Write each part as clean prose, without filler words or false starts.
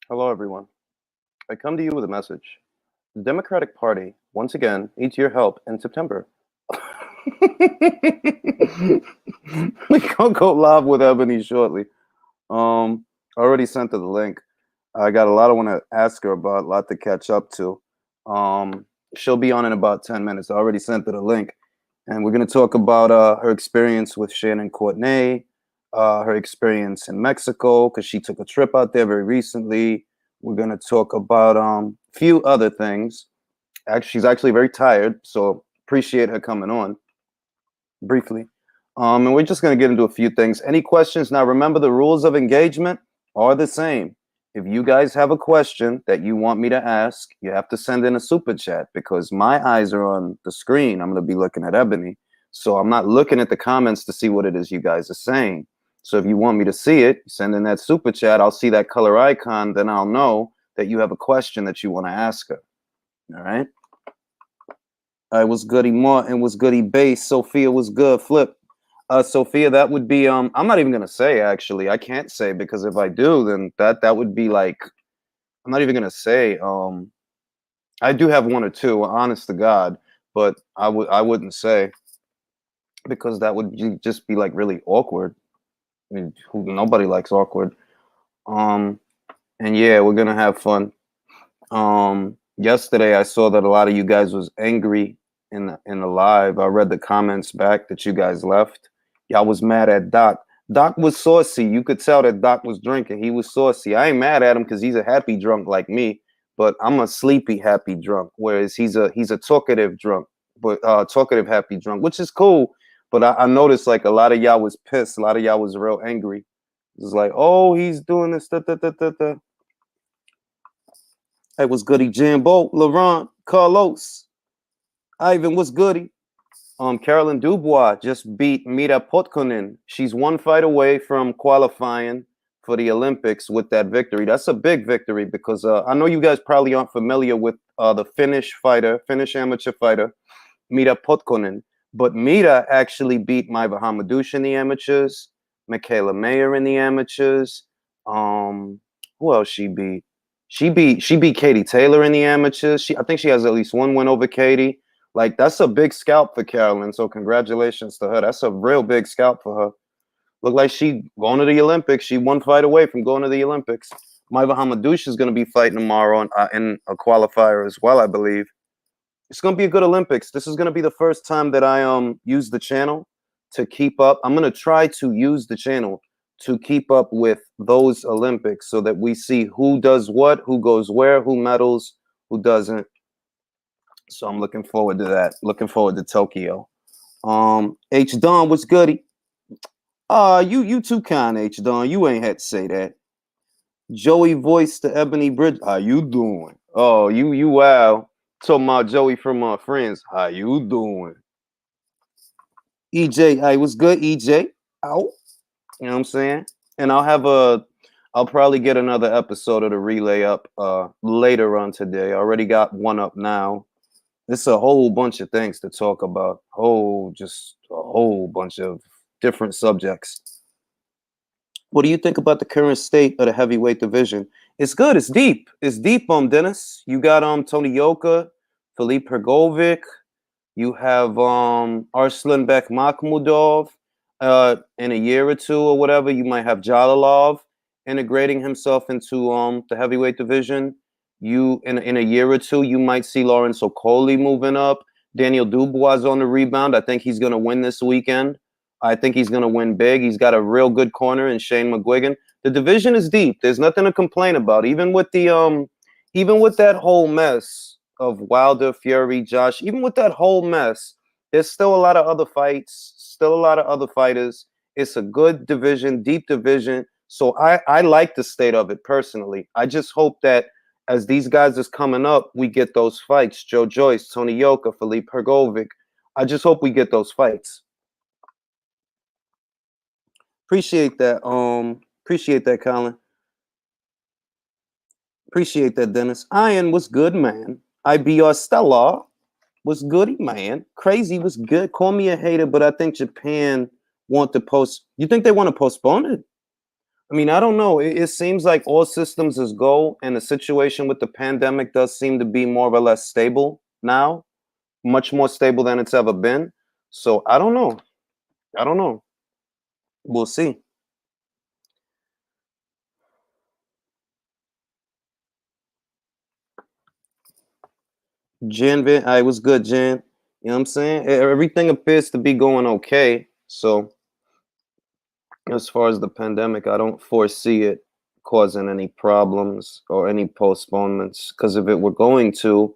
Hello, everyone. I come to you with a message. The Democratic Party, once again, needs your help in September. We gonna go live with Ebony shortly. I already sent her the link. I got a lot I want to ask her about, a lot to catch up to. She'll be on in about 10 minutes. I already sent her the link. And we're going to talk about her experience with Shannon Courtenay, her experience in Mexico, because she took a trip out there very recently. We're going to talk about a few other things. Actually, she's actually very tired, so appreciate her coming on briefly. And we're just going to get into a few things. Any questions? Now, remember, the rules of engagement are the same. If you guys have a question that you want me to ask, you have to send in a super chat because my eyes are on the screen. I'm going to be looking at Ebony. So I'm not looking at the comments to see what it is you guys are saying. So if you want me to see it, send in that super chat. I'll see that color icon. Then I'll know that you have a question that you want to ask her. All right. I was goody Martin, was goody bass. Sophia was good. Flip. Sophia, that would be I'm not even gonna say actually. I can't say because if I do, then that would be like I'm not even gonna say. I do have one or two, honest to God, but I wouldn't say because that would just be like really awkward. I mean, nobody likes awkward. Um, and yeah, we're gonna have fun. Yesterday I saw that a lot of you guys was angry in the live. I read the comments back that you guys left. Y'all was mad at Doc. Doc was saucy. You could tell that Doc was drinking. He was saucy. I ain't mad at him because he's a happy drunk like me, but I'm a sleepy happy drunk. Whereas he's a talkative drunk, but talkative happy drunk, which is cool. But I noticed like a lot of y'all was pissed. A lot of y'all was real angry. It was like, oh, he's doing this. Da, da, da, da, da. Hey, what's goody? Jimbo, Laurent, Carlos, Ivan, what's goody? Carolin Dubois just beat Mira Potkonen. She's one fight away from qualifying for the Olympics with that victory. That's a big victory because I know you guys probably aren't familiar with the Finnish amateur fighter, Mira Potkonen. But Mira actually beat Maiva Hamadouche in the amateurs, Michaela Mayer in the amateurs. Who else she beat? She beat Katie Taylor in the amateurs. I think she has at least one win over Katie. Like that's a big scalp for Carolyn. So congratulations to her. That's a real big scalp for her. Look like she going to the Olympics. She one fight away from going to the Olympics. Maiva Hamadouche is going to be fighting tomorrow in a qualifier as well, I believe. It's going to be a good Olympics. This is going to be the first time that I use the channel to keep up. I'm going to try to use the channel to keep up with those Olympics so that we see who does what, who goes where, who medals, who doesn't. So I'm looking forward to that. Looking forward to Tokyo. H Don, what's goody? You too kind, H Don. You ain't had to say that. Joey voice to Ebony Bridge. How you doing? Oh, you wow. Talking about Joey from Friends. How you doing? EJ, hey, what's good, EJ? Ow. You know what I'm saying? And I'll probably get another episode of the relay up later on today. I already got one up now. It's a whole bunch of things to talk about. Just a whole bunch of different subjects. What do you think about the current state of the heavyweight division? It's good. It's deep. It's deep, Dennis. You got Tony Yoka, Filip Hrgovic. You have Arslanbek Makhmudov. In a year or two or whatever, you might have Jalilov integrating himself into the heavyweight division. You in a year or two, you might see Lawrence Okoli moving up. Daniel Dubois on the rebound. I think he's going to win this weekend. I think he's going to win big. He's got a real good corner in Shane McGuigan. The division is deep. There's nothing to complain about. Even with that whole mess of Wilder, Fury, Josh, even with that whole mess, there's still a lot of other fights, still a lot of other fighters. It's a good division, deep division. So I like the state of it personally. I just hope that as these guys is coming up, we get those fights. Joe Joyce, Tony Yoka, Filip Hrgovic. I just hope we get those fights. Appreciate that. Appreciate that, Colin. Appreciate that, Dennis. Iron was good, man. IBR Stella was goody, man. Crazy was good. Call me a hater, but I think Japan want to post. You think they want to postpone it? I mean, I don't know. It seems like all systems is go, and the situation with the pandemic does seem to be more or less stable now, much more stable than it's ever been. So I don't know. I don't know. We'll see. I was good, Jan. You know what I'm saying? Everything appears to be going okay. So as far as the pandemic, I don't foresee it causing any problems or any postponements. Because if it were going to,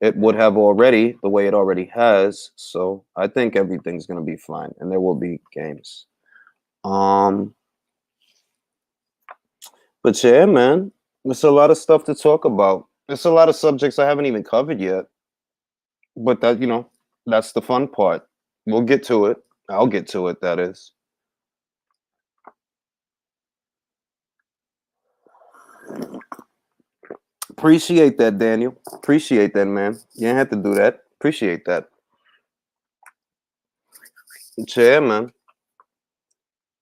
it would have already, the way it already has. So I think everything's gonna be fine, and there will be games. Um, but yeah, man, there's a lot of stuff to talk about. There's a lot of subjects I haven't even covered yet. But that, that's the fun part. We'll get to it. I'll get to it, that is. Appreciate that, Daniel. Appreciate that, man. You didn't have to do that. Appreciate that. Yeah, man.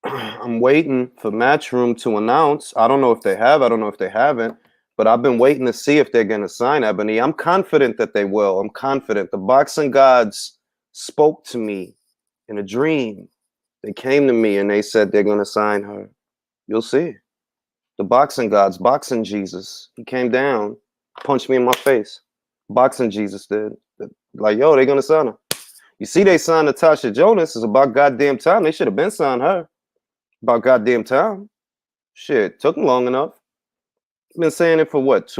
I'm waiting for Matchroom to announce. I don't know if they have. I don't know if they haven't. But I've been waiting to see if they're going to sign Ebony. I'm confident that they will. I'm confident. The boxing gods spoke to me in a dream. They came to me and they said they're going to sign her. You'll see. The boxing gods, boxing Jesus. He came down, punched me in my face. Boxing Jesus did. Like, yo, they gonna sign her. You see, they signed Natasha Jonas. It's about goddamn time. They should have been signed her. About goddamn time. Shit, took them long enough. Been saying it for what,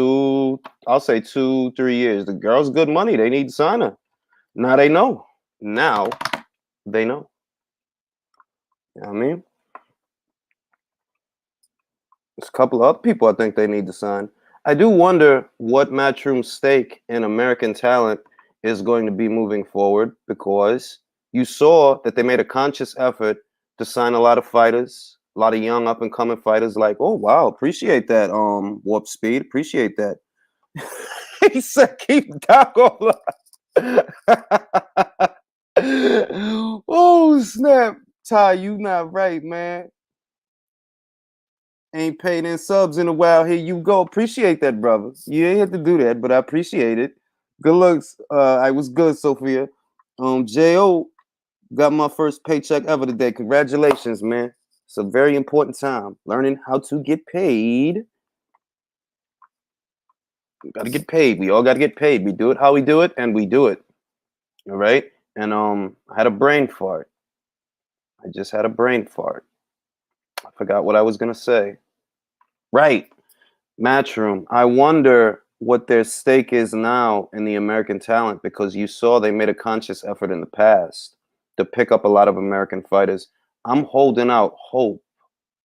I'll say 2, 3 years. The girl's good money. They need to sign her. Now they know. Now they know. You know what I mean? There's a couple of other people I think they need to sign. I do wonder what Matchroom's stake in American talent is going to be moving forward, because you saw that they made a conscious effort to sign a lot of fighters, a lot of young up and coming fighters. Like, oh wow, appreciate that, Warp Speed, appreciate that. He said, keep Doc on. Oh snap, Ty, you not right, man. Ain't paid in subs in a while. Here you go. Appreciate that, brother. You ain't have to do that, but I appreciate it. Good looks. I was good, Sophia. Jo got my first paycheck ever today. Congratulations, man. It's a very important time. Learning how to get paid. We gotta get paid. We all gotta get paid. We do it how we do it, and we do it. All right. And I had a brain fart. I just had a brain fart. I forgot what I was gonna say. Right. Matchroom. I wonder what their stake is now in the American talent, because you saw they made a conscious effort in the past to pick up a lot of American fighters. I'm holding out hope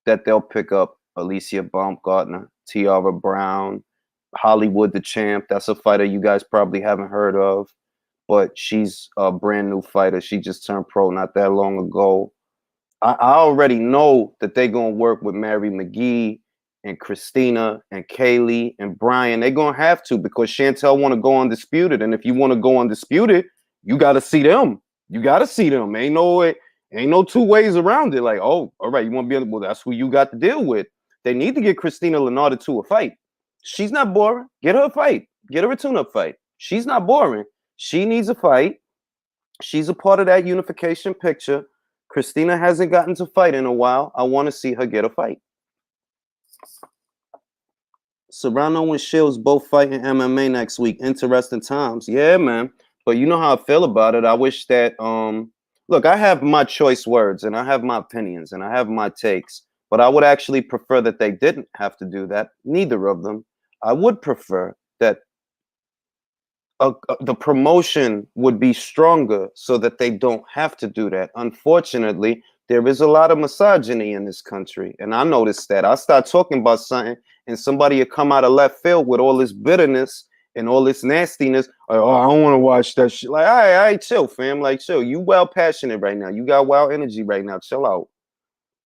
that they'll pick up Alicia Baumgartner, Tiara Brown, Hollywood the Champ. That's a fighter you guys probably haven't heard of, but she's a brand new fighter. She just turned pro not that long ago. I already know that they're gonna work with Mary McGee and Christina and Kaylee and Brian. They're gonna have to, because Chantel want to go undisputed, and if you want to go undisputed, you got to see them. You got to see them. Ain't no way, ain't no two ways around it. Like, oh, all right, you want to be well? That's who you got to deal with. They need to get Christina Lenarda to a fight. She's not boring. Get her a fight. Get her a tune-up fight. She's not boring. She needs a fight. She's a part of that unification picture. Christina hasn't gotten to fight in a while. I want to see her get a fight. Serrano and Shields both fighting MMA next week. Interesting times. Yeah, man. But you know how I feel about it. I wish that look, I have my choice words and I have my opinions and I have my takes, but I would actually prefer that they didn't have to do that. Neither of them. I would prefer that the promotion would be stronger so that they don't have to do that. Unfortunately, there is a lot of misogyny in this country, and I noticed that. I start talking about something, and somebody will come out of left field with all this bitterness and all this nastiness. Like, oh, I don't want to watch that shit. Like, all right, chill, fam. Like, chill. You well passionate right now. You got wild energy right now. Chill out.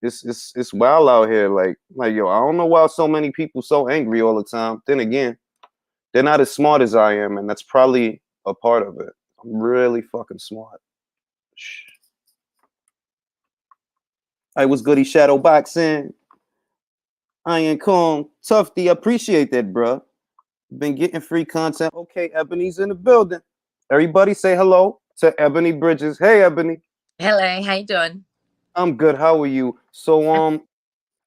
It's wild out here. Like yo, I don't know why so many people so angry all the time. Then again, they're not as smart as I am, and that's probably a part of it. I'm really fucking smart. I was goody shadow boxing. Iron Kong, Tufty, appreciate that, bruh. Been getting free content. Okay, Ebony's in the building. Everybody say hello to Ebony Bridges. Hey, Ebony. Hello, how you doing? I'm good. How are you? So,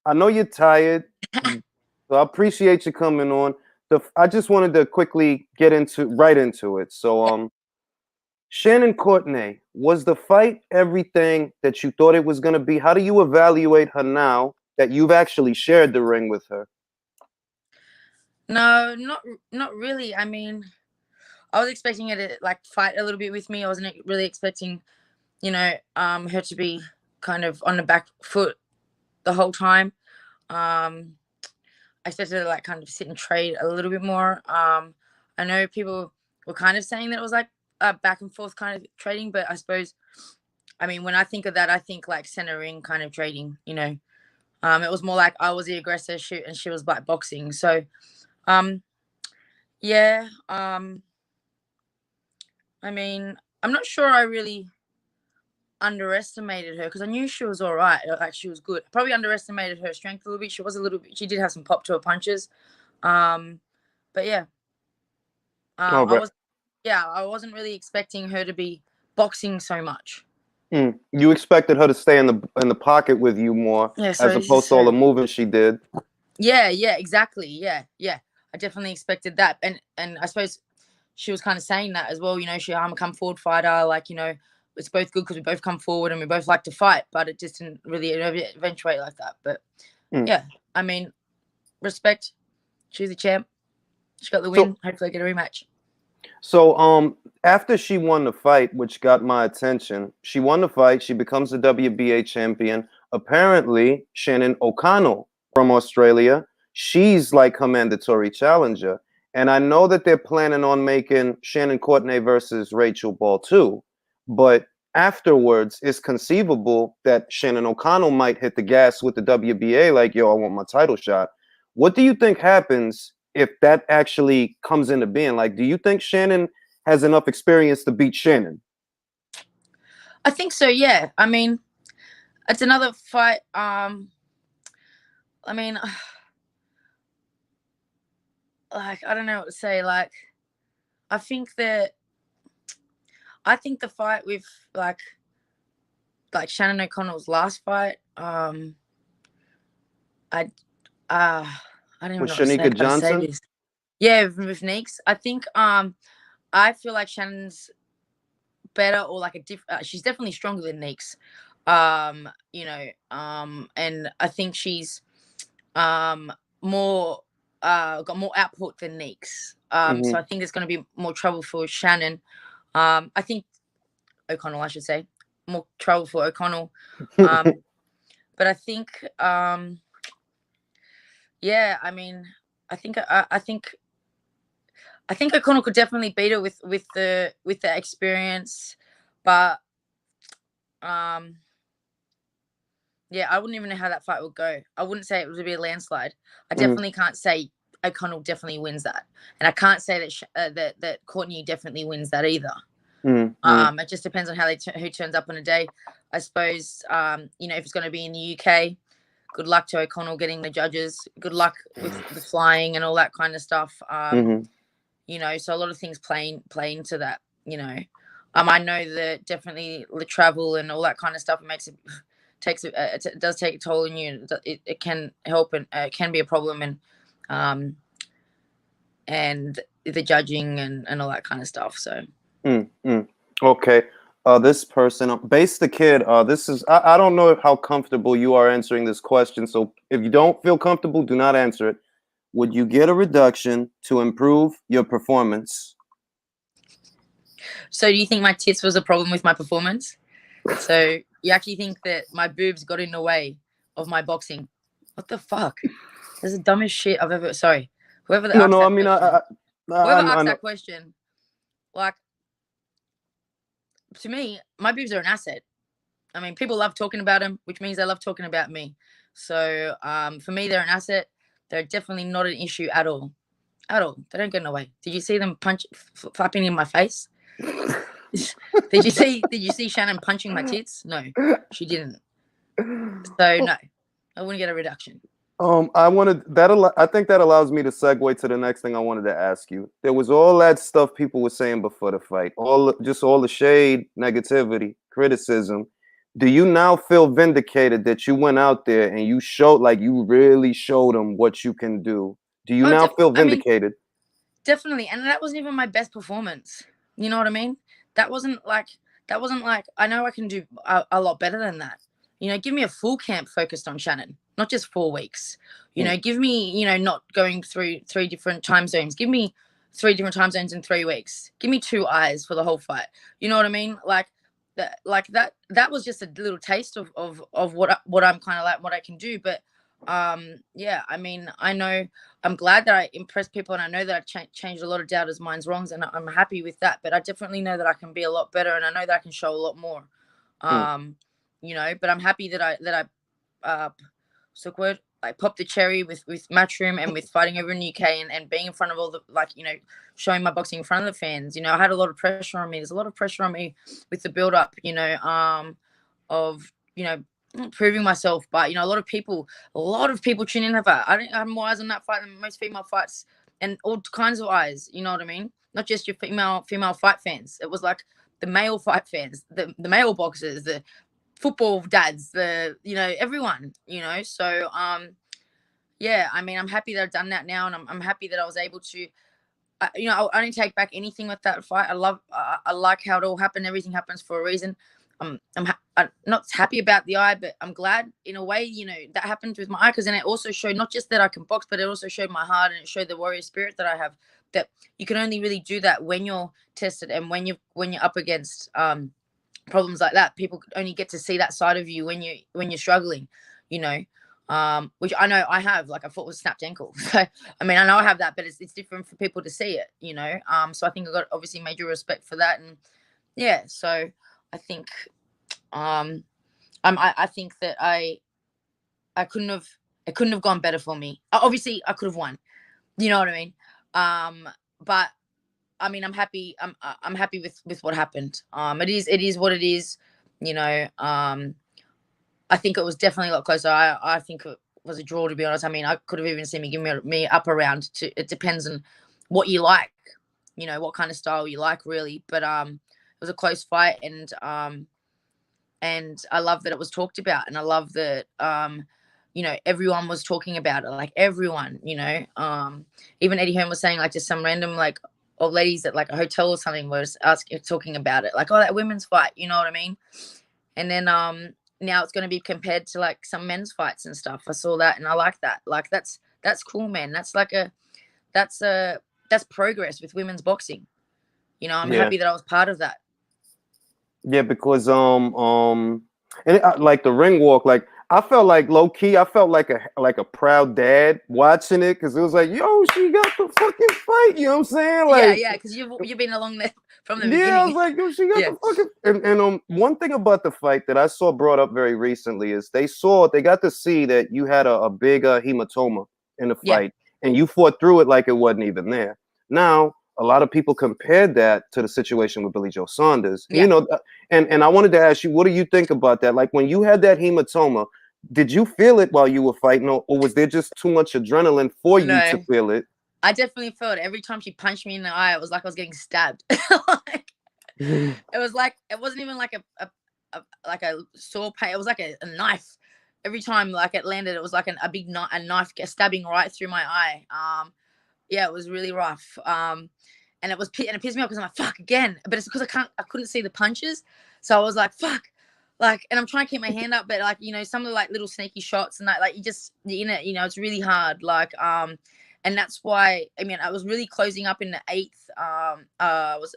I know you're tired, so I appreciate you coming on. I just wanted to quickly get right into it. So, Yeah. Shannon Courtenay, was the fight everything that you thought it was going to be? How do you evaluate her now that you've actually shared the ring with her? No, not really. I mean, I was expecting her to like fight a little bit with me. I wasn't really expecting, her to be kind of on the back foot the whole time. Um, I expected her to like kind of sit and trade a little bit more. I know people were kind of saying that it was like back and forth kind of trading, but I suppose, I mean, when I think of that, I think like center ring kind of trading. It was more like I was the aggressor, shoot, and she was like boxing. So, um, yeah. I mean, I'm not sure I really underestimated her because I knew she was all right. Like she was good. Probably underestimated her strength a little bit. She was a little bit. She did have some pop to her punches. Um, but yeah. All I right. was. Yeah, I wasn't really expecting her to be boxing so much. You expected her to stay in the pocket with you more, Yeah. as So this is opposed to all the so. moving she did. Yeah. Yeah. Exactly. Yeah. Yeah. I definitely expected that, and I suppose she was kind of saying that as well. I'm a come forward fighter. Like, it's both good because we both come forward and we both like to fight, but it just didn't really eventuate like that. But Mm. yeah, I mean, respect. She's a champ. She got the So win. Hopefully, I get a rematch. So after she won the fight, which got my attention, she won the fight, she becomes the WBA champion. Apparently, Shannon O'Connell from Australia, she's like her mandatory challenger. And I know that they're planning on making Shannon Courtenay versus Rachel Ball too. But afterwards, it's conceivable that Shannon O'Connell might hit the gas with the WBA, like, yo, I want my title shot. What do you think happens if that actually comes into being? Like, do you think Shannon has enough experience to beat Shannon? I think so. Yeah. I mean, it's another fight. I mean, like I don't know what to say. Like, I think that I think the fight with like Shannon O'Connell's last fight. I uh I don't even With know Shanika how to say Johnson? this. Yeah, with Neeks. I think I feel like Shannon's better or like she's definitely stronger than Neeks. And I think she's um more got more output than Neeks. So I Hmm. think there's gonna be more trouble for Shannon. I think O'Connell, I should say. More trouble for O'Connell. Um, but I think yeah, I mean, I think I think O'Connell could definitely beat her with the experience, but um, yeah, I wouldn't even know how that fight would go. I wouldn't say it would be a landslide. I Hmm. definitely can't say O'Connell definitely wins that, and I can't say that Courtney definitely wins that either. Hmm. It just depends on who turns up on a day. I suppose if it's going to be in the UK, good luck to O'Connell getting the judges. Good luck with the flying and all that kind of stuff. Hmm. So a lot of things play into that. I know that definitely the travel and all that kind of stuff it does take a toll on you. It can help and it can be a problem um, and the judging and all that kind of stuff. So Mm. Okay. This person, Base the Kid, this is, I don't know how comfortable you are answering this question. So if you don't feel comfortable, do not answer it. Would you get a reduction to improve your performance? do you think my tits was a problem with my performance? So you actually think that my boobs got in the way of my boxing? What the fuck? This is the dumbest shit I've ever. Sorry, whoever that No, asked no, I that mean, question. I, Whoever I asked know. that question, like to me, my boobs are an asset. I mean, people love talking about them, which means they love talking about me. So for me, they're an asset. They're definitely not an issue at all. At all. They don't get in the way. Did you see them flapping in my face? Did you see Shannon punching my tits? No, she didn't. So no, I wouldn't get a reduction. I wanted that. I think that allows me to segue to the next thing I wanted to ask you. There was all that stuff people were saying before the fight, all the shade, negativity, criticism. Do you now feel vindicated that you went out there and you showed, like, you really showed them what you can do? Do you Oh, now feel I mean, vindicated? definitely. And that wasn't even my best performance. You know what I mean? That wasn't like I know I can do a lot better than that. You know, give me a full camp focused on Shannon, not just 4 weeks. You Mm, know, give me, not going through 3 different time zones. Give me 3 different time zones in 3 weeks. Give me 2 eyes for the whole fight. You know what I mean? That was just a little taste of what I'm kind of like, what I can do. But yeah, I mean, I know I'm glad that I impressed people, and I know that I changed a lot of doubters' minds wrongs, and I'm happy with that. But I definitely know that I can be a lot better, and I know that I can show a lot more. mm. Um, but I'm happy that I so word I popped the cherry with Matchroom and with fighting over in the UK, and being in front of all the, showing my boxing in front of the fans. I had a lot of pressure on me. There's a lot of pressure on me with the build up. Of proving myself. But a lot of people tune in. I'm more eyes on that fight than most female fights, and all kinds of eyes. You know what I mean? Not just your female fight fans. It was like the male fight fans, the male boxers, the football dads, everyone. So yeah. I mean, I'm happy that I've done that now, and I'm happy that I was able to. I don't take back anything with that fight. I like how it all happened. Everything happens for a reason. I'm not happy about the eye, but I'm glad in a way, that happened with my eye, because then it also showed not just that I can box, but it also showed my heart, and it showed the warrior spirit that I have. That you can only really do that when you're tested, and when you're up against problems like that. People only get to see that side of you when you're struggling, you know. Which I know I have. Like, I fought with a snapped ankle. So I mean, I know I have that, but it's different for people to see it. So I think I got obviously major respect for that, and yeah. So I think um I think that I couldn't have it couldn't have gone better for me. Obviously I could have won. You know what I mean? But I mean, I'm happy. I'm happy with what happened. It is what it is. You know. I think it was definitely a lot closer. I think it was a draw, to be honest. I mean, I could have even seen me give me up around. It depends on what you like. What kind of style you like, really. But it was a close fight, and I love that it was talked about, and I love that everyone was talking about it, like everyone. Even Eddie Hearn was saying, like, just some random, like, old ladies at like a hotel or something was talking about it, like, oh, that women's fight, you know what I mean? And then now it's going to be compared to like some men's fights and stuff. I saw that, and I like that. Like, that's cool, man. That's that's progress with women's boxing. I'm Yeah. happy that I was part of that. Yeah, because and like the ring walk, like I felt like low key, I felt like a proud dad watching it, because it was like, yo, she got the fucking fight. You know what I'm saying? Yeah, Like, yeah, because you've been along there from the yeah, I was beginning. like, yo, she got Yeah, the fucking. And one thing about the fight that I saw brought up very recently is they got to see that you had a big hematoma in the yeah, fight, and you fought through it like it wasn't even there. Now, a lot of people compared that to the situation with Billy Joe Saunders. yeah. And I wanted to ask you, what do you think about that? Like, when you had that hematoma, did you feel it while you were fighting, or was there just too much adrenaline for you to No, feel it? I definitely felt it. Every time she punched me in the eye, it was like I was getting stabbed. Like, it was like, it wasn't even like a saw pain. It was like a knife. Every time like it landed, it was like a big knife, stabbing right through my eye. Yeah, it was really rough. And it pissed me off because I'm like, fuck again. But it's because I couldn't see the punches, so I was like, fuck. Like, and I'm trying to keep my hand up, but like, some of the like little sneaky shots and that, like, you just in it, it's really hard. Like, and that's why, I mean, I was really closing up in the eighth. I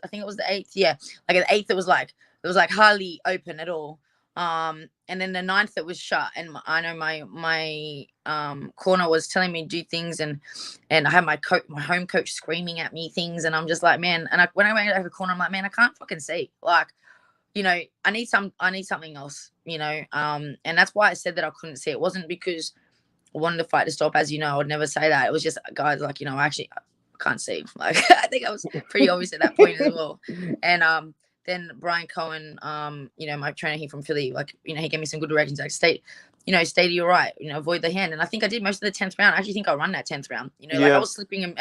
think it was the eighth, yeah. Like, at the eighth, it was like hardly open at all. And then the ninth, it was shut, and I know my corner was telling me to do things, and I had my home coach screaming at me things, and I'm just like, man. And when I went over the corner, I'm like, man, I can't fucking see. Like, I need something else. And that's why I said that I couldn't see. It wasn't because I wanted the fight to stop. As you know, I would never say that. It was just, guys, like, actually, I can't see. Like, I think I was pretty obvious at that point as well. And then Brian Cohen, my trainer here from Philly, like, he gave me some good directions. Like, stay to your right, avoid the hand. And I think I did most of the 10th round. I actually think I run that 10th round. Like I Yeah. was slipping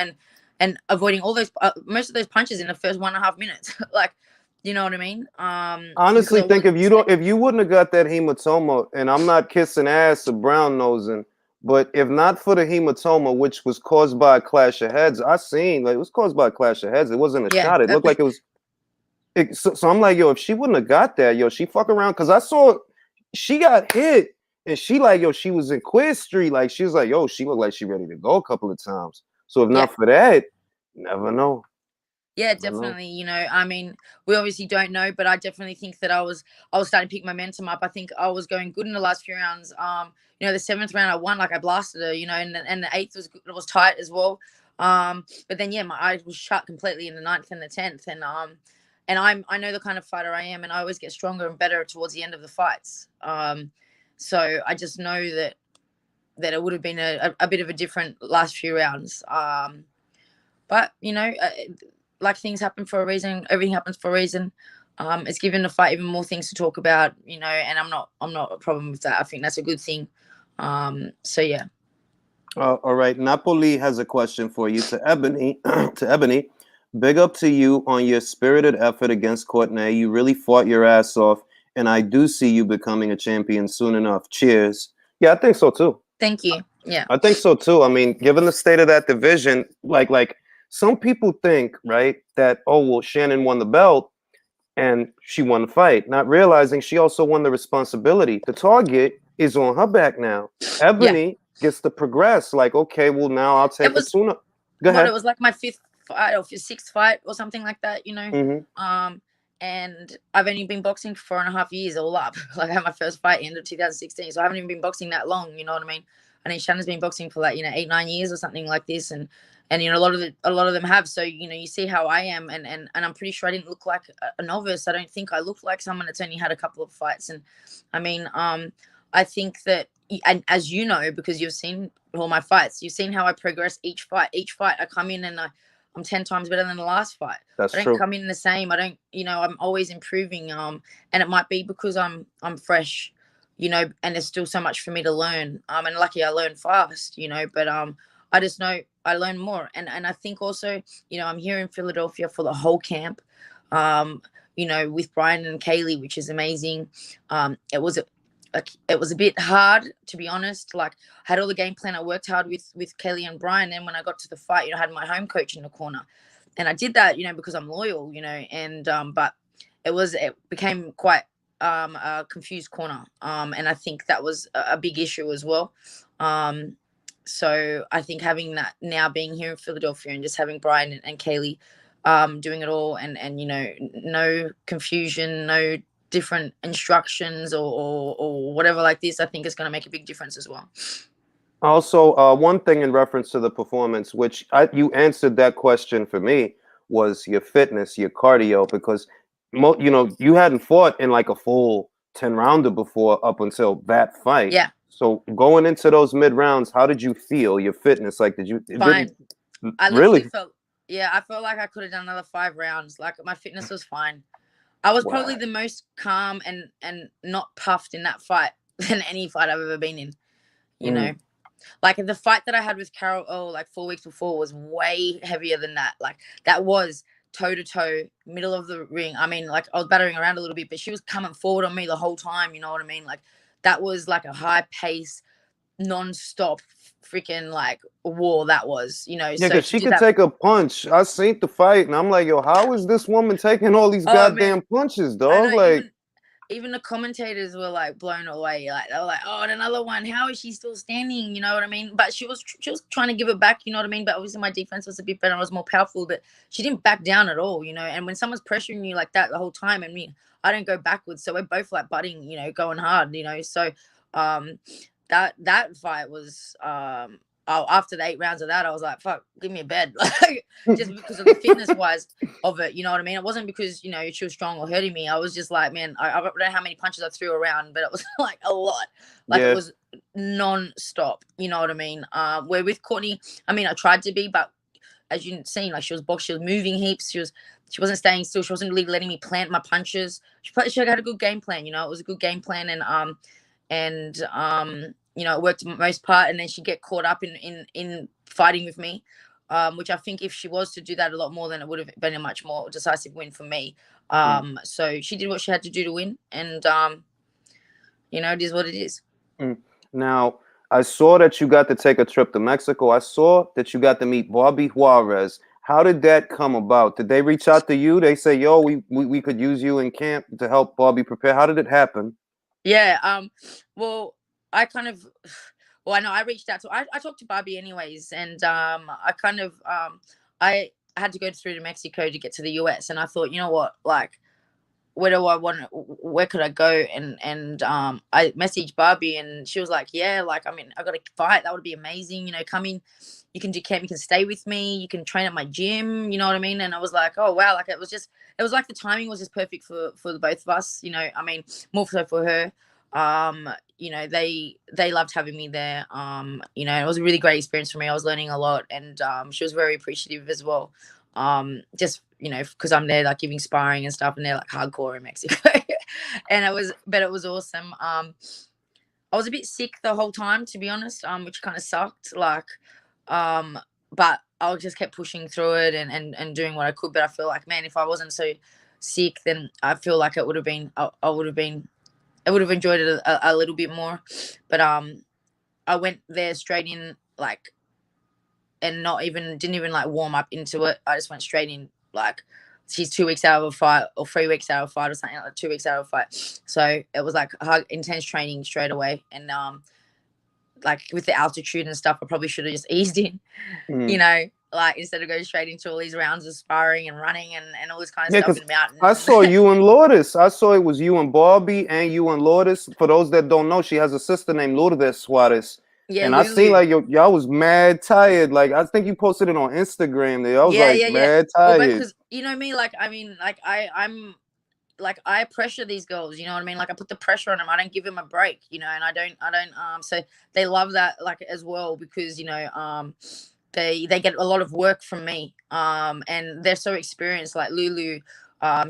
and avoiding all those most of those punches in the first 1.5 minutes. Like, you know what I mean? Because Honestly, I think wasn't if you wouldn't have got that hematoma, and I'm not kissing ass or brown nosing, but if not for the hematoma, which was caused by a clash of heads, I seen like it was caused by a clash of heads. It wasn't a yeah. shot. It looked like it was. So I'm like, yo, if she wouldn't have got that, yo, she fuck around because I saw she got hit, and she like, yo, she was in Quiz Street, like she was like, yo, she looked like she ready to go a couple of times. So if Yeah. not for that, never know. Yeah, Never know. definitely. I mean, we obviously don't know, but I definitely think that I was starting to pick momentum up. I think I was going good in the last few rounds. The 7th round I won, like I blasted her, and the 8th was tight as well. But then yeah, my eyes was shut completely in the 9th and the 10th, and I know the kind of fighter I am, and I always get stronger and better towards the end of the fights. So I just know that it would have been a bit of a different last few rounds. But like things happen for a reason. Everything happens for a reason. It's given the fight even more things to talk about, and I'm not a problem with that. I think that's a good thing. So yeah. All right, Napoli has a question for you to Ebony. To Ebony, big up to you on your spirited effort against Courtenay. You really fought your ass off, and I do see you becoming a champion soon enough. Cheers. Yeah, I think so too. Thank you. Yeah. I think so too. I mean, given the state of that division, like some people think, right, that oh well, Shannon won the belt and she won the fight, not realizing she also won the responsibility. The target is on her back now. Yeah. Ebony gets to progress. Like, okay, well now I'll It take a was tune-up. Go it ahead. was like my 5th fight or 6th fight or something like that. Hmm. And I've only been boxing for 4.5 years all up. Like I had my first fight in 2016, so I haven't even been boxing that long. You know what I mean? I think Shannon's been boxing for like 8-9 years or something like this, and a lot of them have. So you see how I am, and I'm pretty sure I didn't look like a novice. I don't think I looked like someone that's only had a couple of fights. And I mean, I think that, and as you know, because you've seen all my fights, you've seen how I progress each fight. Each fight I come in and I'm 10 times better than the last fight. That's I don't true. come in the same. I don't, I'm always improving. And it might be because I'm fresh, and there's still so much for me to learn. And lucky I learn fast, but I just know I learn more. And I think also, I'm here in Philadelphia for the whole camp. With Brian and Kaylee, which is amazing. It was a bit hard, to be honest. Like I had all the game plan. I worked hard with Kaylee and Brian. And when I got to the fight, I had my home coach in the corner, and I did that, because I'm loyal, and but it became quite a confused corner, and I think that was a big issue as well. So I think having that now, being here in Philadelphia and just having Brian and Kaylee doing it all, and no confusion, no different instructions or whatever like this, I think is going to make a big difference as well. Also, one thing in reference to the performance, which you answered that question for me, was your fitness, your cardio, because you hadn't fought in like a full 10 rounder before up until that fight. Yeah. So going into those mid rounds, how did you feel? Your fitness, like, did you it Fine. didn't I literally really? felt, yeah, I felt like I could have done another 5 rounds. Like my fitness was fine. I was probably Wow. the most calm and not puffed in that fight than any fight I've ever been in. You Mm. know, like the fight that I had with Carol, like 4 weeks before, was way heavier than that. Like that was toe to toe, middle of the ring. I mean, like I was battering around a little bit, but she was coming forward on me the whole time. You know what I mean? Like that was like a high pace, non-stop freaking like war that was. Yeah, So because to she do could that. take a punch. I seen the fight, and I'm like, yo, how is this woman taking all these Oh man, goddamn punches, I dog? know. Like, Even the commentators were like blown away. Like they were like, "Oh, and another one. How is she still standing?" You know what I mean? But she was trying to give it back. You know what I mean? But obviously my defense was a bit better. I was more powerful, but she didn't back down at all. And when someone's pressuring you like that the whole time, and me, I don't go backwards. So we're both like butting. Going hard. So um, that fight was after the 8 rounds of that, I was like, "Fuck, give me a bed." Like just because of the fitness wise of it, you know what I mean? It wasn't because she was strong or hurting me. I was just like, man, I don't know how many punches I threw around, but it was like a lot. Like it yeah, was non-stop. You know what I mean? Where with Courtenay, I mean, I tried to be, but as you've seen, like she was boxing, she was moving heaps, she wasn't staying still, she wasn't really letting me plant my punches. She had a good game plan. It was a good game plan, and you know, it worked most part, and then she'd get caught up in fighting with me, which I think if she was to do that a lot more, then it would have been a much more decisive win for me. So she did what she had to do to win, and you know, it is what it is. Now, I saw that you got to take a trip to Mexico. I saw that you got to meet Bobby Juarez. How did that come about? Did they reach out to you? They say, yo, we could use you in camp to help Bobby prepare. How did it happen? Yeah. Well, I kind of, well, I know I reached out to, I talked to Barbie anyways, and I kind of, I had to go through to Mexico to get to the US, and I thought, you know what, like, where do I want? Where could I go? And I messaged Barbie, and she was like, yeah, like, I mean, I got to fight. That would be amazing. You know, come in. You can do camp. You can stay with me. You can train at my gym. You know what I mean? And I was like, oh wow, like it was like the timing was just perfect for the both of us. You know, I mean, more so for her. You know, they loved having me there. You know, it was a really great experience for me. I was learning a lot, and she was very appreciative as well. Just, you know, because I'm there like giving sparring and stuff, and they're like hardcore in Mexico. And it was awesome. I was a bit sick the whole time, to be honest, which kind of sucked, like, but I just kept pushing through it, and doing what I could. But I feel like, man, if I wasn't so sick, then I feel like it would have been, I would have been, I would have enjoyed it a little bit more. But I went there straight in, like, and didn't even like warm up into it. I just went straight in, like, she's 2 weeks out of a fight, or 3 weeks out of a fight, or something, like 2 weeks out of a fight. So it was like intense training straight away. And like with the altitude and stuff, I probably should have just eased in, you Mm. know, like instead of going straight into all these rounds of sparring and running and all this kind of Yeah, stuff because in the mountains. I saw you and Lourdes. I saw it was you and Barbie and you and Lourdes. For those that don't know, she has a sister named Lourdes Suarez. Yeah, And I seen Lulu. like y'all was mad tired. Like I think you posted it on Instagram there. I was Yeah, like yeah, yeah. mad Well, but tired. because you know me, like, I mean, like I'm like, I pressure these girls, you know what I mean? Like, I put the pressure on them. I don't give them a break, you know, and I don't so they love that, like, as well, because, you know, they get a lot of work from me. And they're so experienced, like Lulu.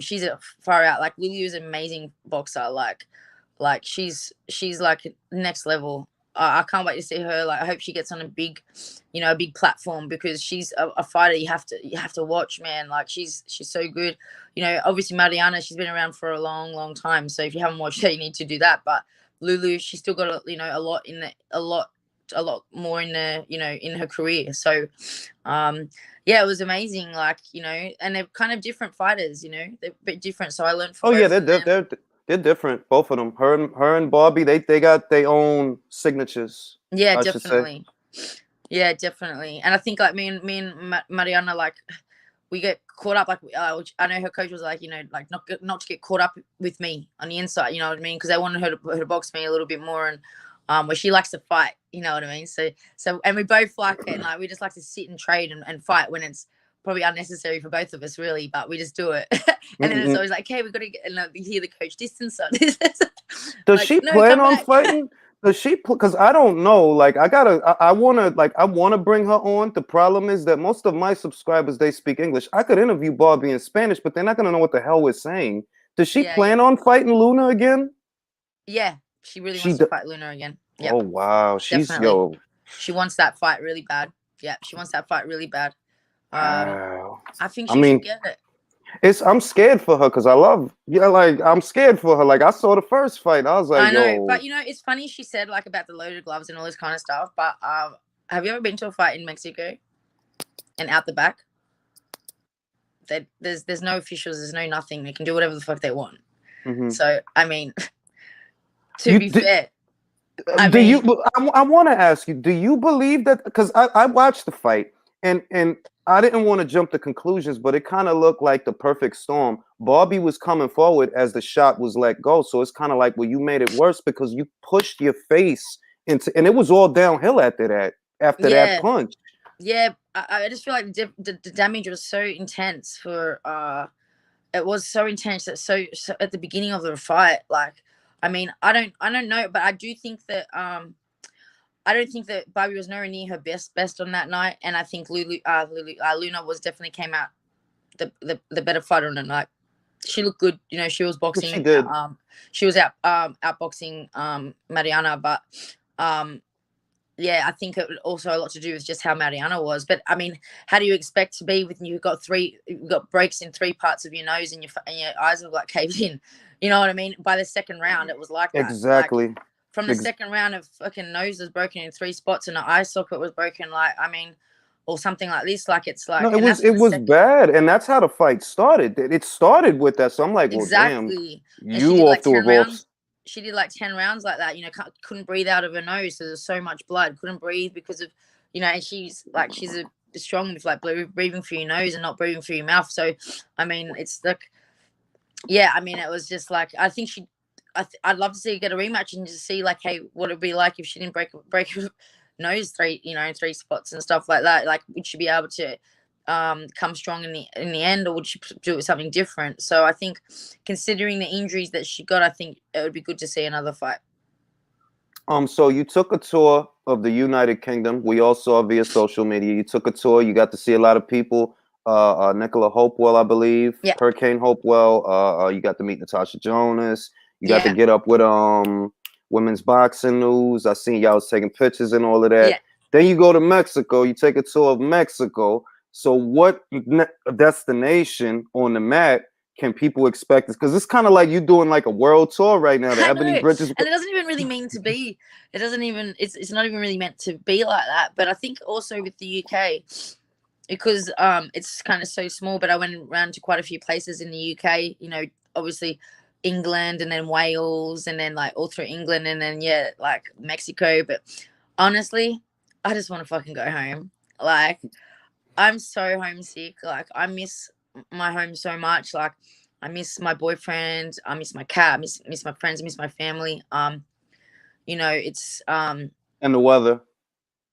She's a far out, like, Lulu is an amazing boxer, like she's like next level. I can't wait to see her. Like, I hope she gets on a big, you know, a big platform, because she's a fighter you have to watch, man. Like, she's so good. You know, obviously Mariana, she's been around for a long time. So if you haven't watched her, you need to do that. But Lulu, she's still got you know, a lot more in the, you know, in her career. So yeah, it was amazing. Like, you know, and they're kind of different fighters. You know, they're a bit different. So I learned from Oh yeah, both of them. they're different, both of them. Her and Barbie, they got their own signatures, Yeah, I should say. definitely. Yeah, definitely. And I think, like, me and Mariana, like, we get caught up, like, which I know her coach was like, you know, like, not to get caught up with me on the inside, you know what I mean? Because they wanted her to box me a little bit more, and where she likes to fight, you know what I mean? So and we both like it, and like we just like to sit and trade and fight when it's probably unnecessary for both of us, really, but we just do it. And then it's Mm-mm. always like, okay, we've got to get, and like, we hear the coach distance on this. Does Like, she no, plan come on back. fighting? Does she? Because I don't know. Like I wanna, like, I wanna bring her on. The problem is that most of my subscribers, they speak English. I could interview Barbie in Spanish, but they're not gonna know what the hell we're saying. Does she Yeah, plan yeah. on fighting Luna again? Yeah, she really She. wants to fight Luna again. Oh Yep, wow, she's definitely. yo. She wants that fight really bad. Yeah, she wants that fight really bad. Wow. I think I she should mean, get it. I'm scared for her because I love, yeah, like I'm scared for her. Like I saw the first fight, I was like, I know, yo. but you know, it's funny she said like about the loaded gloves and all this kind of stuff. But have you ever been to a fight in Mexico and out the back? There's no officials, there's no nothing. They can do whatever the fuck they want. Mhm. So I mean, to You be fair, I do you? mean, I want to ask you. Do you believe that? Because I watched the fight and I didn't want to jump to conclusions, but it kind of looked like the perfect storm. Barbie was coming forward as the shot was let go, so it's kind of like, well, you made it worse because you pushed your face into, and it was all downhill after that. After that yeah, punch. yeah. I just feel like the damage was so intense for it was so intense that so at the beginning of the fight, like, I mean, I don't know, but I do think that I don't think that Barbie was nowhere near her best on that night, and I think Luna was definitely came out the better fighter on the night. she looked good. You know, she was boxing. She did. She was outboxing Mariana, but yeah, I think it also a lot to do with just how Mariana was. But I mean, how do you expect to be when you've got breaks in 3 parts of your nose and your eyes are like caved in? You know what I mean? By the second round, it was like that. Exactly. Like, from the second round, of fucking nose was broken in 3 spots and the eye socket was broken. Like, I mean, or something like this. Like, it's like, no, it was bad, and that's how the fight started. It started with that, so I'm like, well, damn, exactly. And she you did off like to a 10 rough. rounds. She did like 10 rounds like that. You know, couldn't breathe out of her nose. So there's so much blood. Couldn't breathe because of, you know, and she's strong with like breathing through your nose and not breathing through your mouth. So, I mean, it's like, yeah, I mean, it was just like, I think I'd love to see her get a rematch and just see like, hey, what it'd be like if she didn't break her nose 3 spots and stuff like that. Like, would she be able to come strong in the end, or would she do something different? So I think, considering the injuries that she got, I think it would be good to see another fight. So you took a tour of the United Kingdom. We all saw via social media. You took a tour. You got to see a lot of people. Nicola Hopewell, I believe. Yeah. Hurricane Hopewell. You got to meet Natasha Jonas. You got to Yeah. get up with women's boxing news. I seen y'all was taking pictures and all of that. Yeah. Then you go to Mexico. You take a tour of Mexico. So what destination on the mat can people expect this? Because it's kind of like you doing like a world tour right now. The I Ebony know. Bridges. And it doesn't even really mean to be. It doesn't even. It's not even really meant to be like that. But I think also with the UK, because it's kind of so small. But I went around to quite a few places in the UK. You know, obviously England, and then Wales, and then like all through England, and then yeah, like Mexico. But honestly, I just want to fucking go home. Like, I'm so homesick. Like, I miss my home so much. Like, I miss my boyfriend. I miss my cat. I miss my friends. I miss my family. You know, it's And the weather.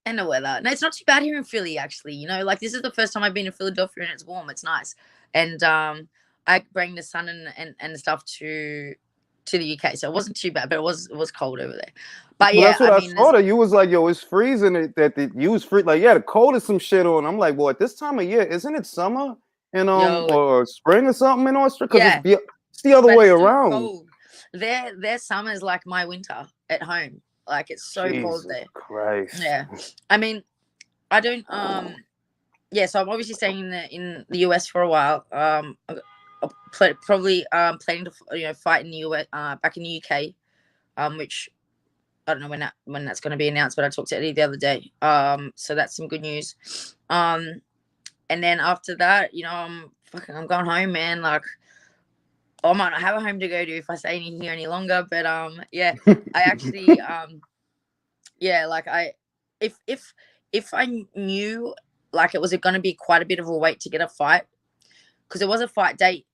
and the weather. No, it's not too bad here in Philly, actually. You know, like, this is the first time I've been in Philadelphia and it's warm. It's nice. And I bring the sun and stuff to the UK, so it wasn't too bad, but it was cold over there. But Well, yeah, that's what I I mean, saw. That you was like, yo, it's freezing. You was free. Like, yeah, the cold is some shit on. I'm like, well, at this time of year, isn't it summer and yo, or spring or something in Australia? Because yeah, it's the other but way it's still around. cold. Their summer is like my winter at home. Like, it's so cold Jesus there. Christ. Yeah, I mean, I don't. Yeah, so I'm obviously staying in the US for a while. Probably planning to fight in the US, back in the UK, which I don't know when that's going to be announced. But I talked to Eddie the other day. So that's some good news. And then after that, you know, I'm going home, man. Like, I might not have a home to go to if I stay in here any longer. But yeah, I actually yeah, like, if I knew like it was going to be quite a bit of a wait to get a fight, because it was a fight date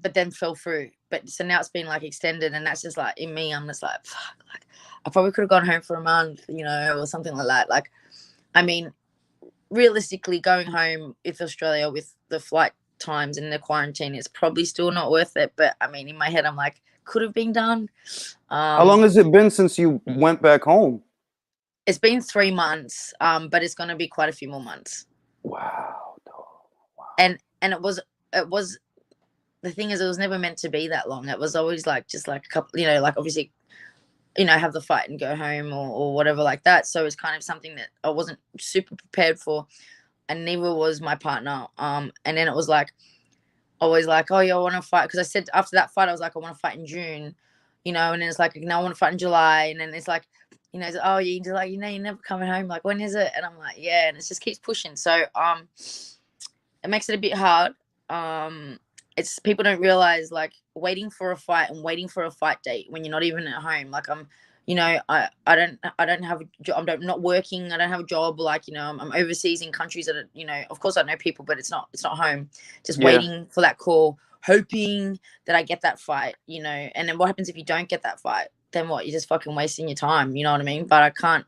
but then fell through. But so now it's been like extended, and that's just like, in me, I'm just like, fuck, like, I probably could have gone home for a month, you know, or something like that. Like, I mean, realistically, going home with Australia with the flight times and the quarantine is probably still not worth it. But I mean, in my head, I'm like, could have been done. How long has it been since you went back home? It's been 3 months, but it's going to be quite a few more months. Wow, dog. Wow. And it was the thing is, it was never meant to be that long. It was always like just like a couple, you know, like, obviously, you know, have the fight and go home, or whatever like that. So it's kind of something that I wasn't super prepared for, and neither was my partner. And then it was like, always like, oh yeah, I want to fight, because I said after that fight I was like, I want to fight in June, you know, and then it's like, no, I want to fight in July, and then it's like, you know, it's, oh, you're like, you know, you're never coming home. Like, when is it? And I'm like, yeah, and it just keeps pushing. So it makes it a bit hard. It's, people don't realize, like, waiting for a fight and waiting for a fight date when you're not even at home. Like, I'm, you know, I don't have a job. I'm not working. I don't have a job. Like, you know, I'm overseas in countries that are, you know, of course I know people, but it's not home. Just waiting for that call, hoping that I get that fight, you know. And then what happens if you don't get that fight? Then what? You're just fucking wasting your time. You know what I mean? But I can't.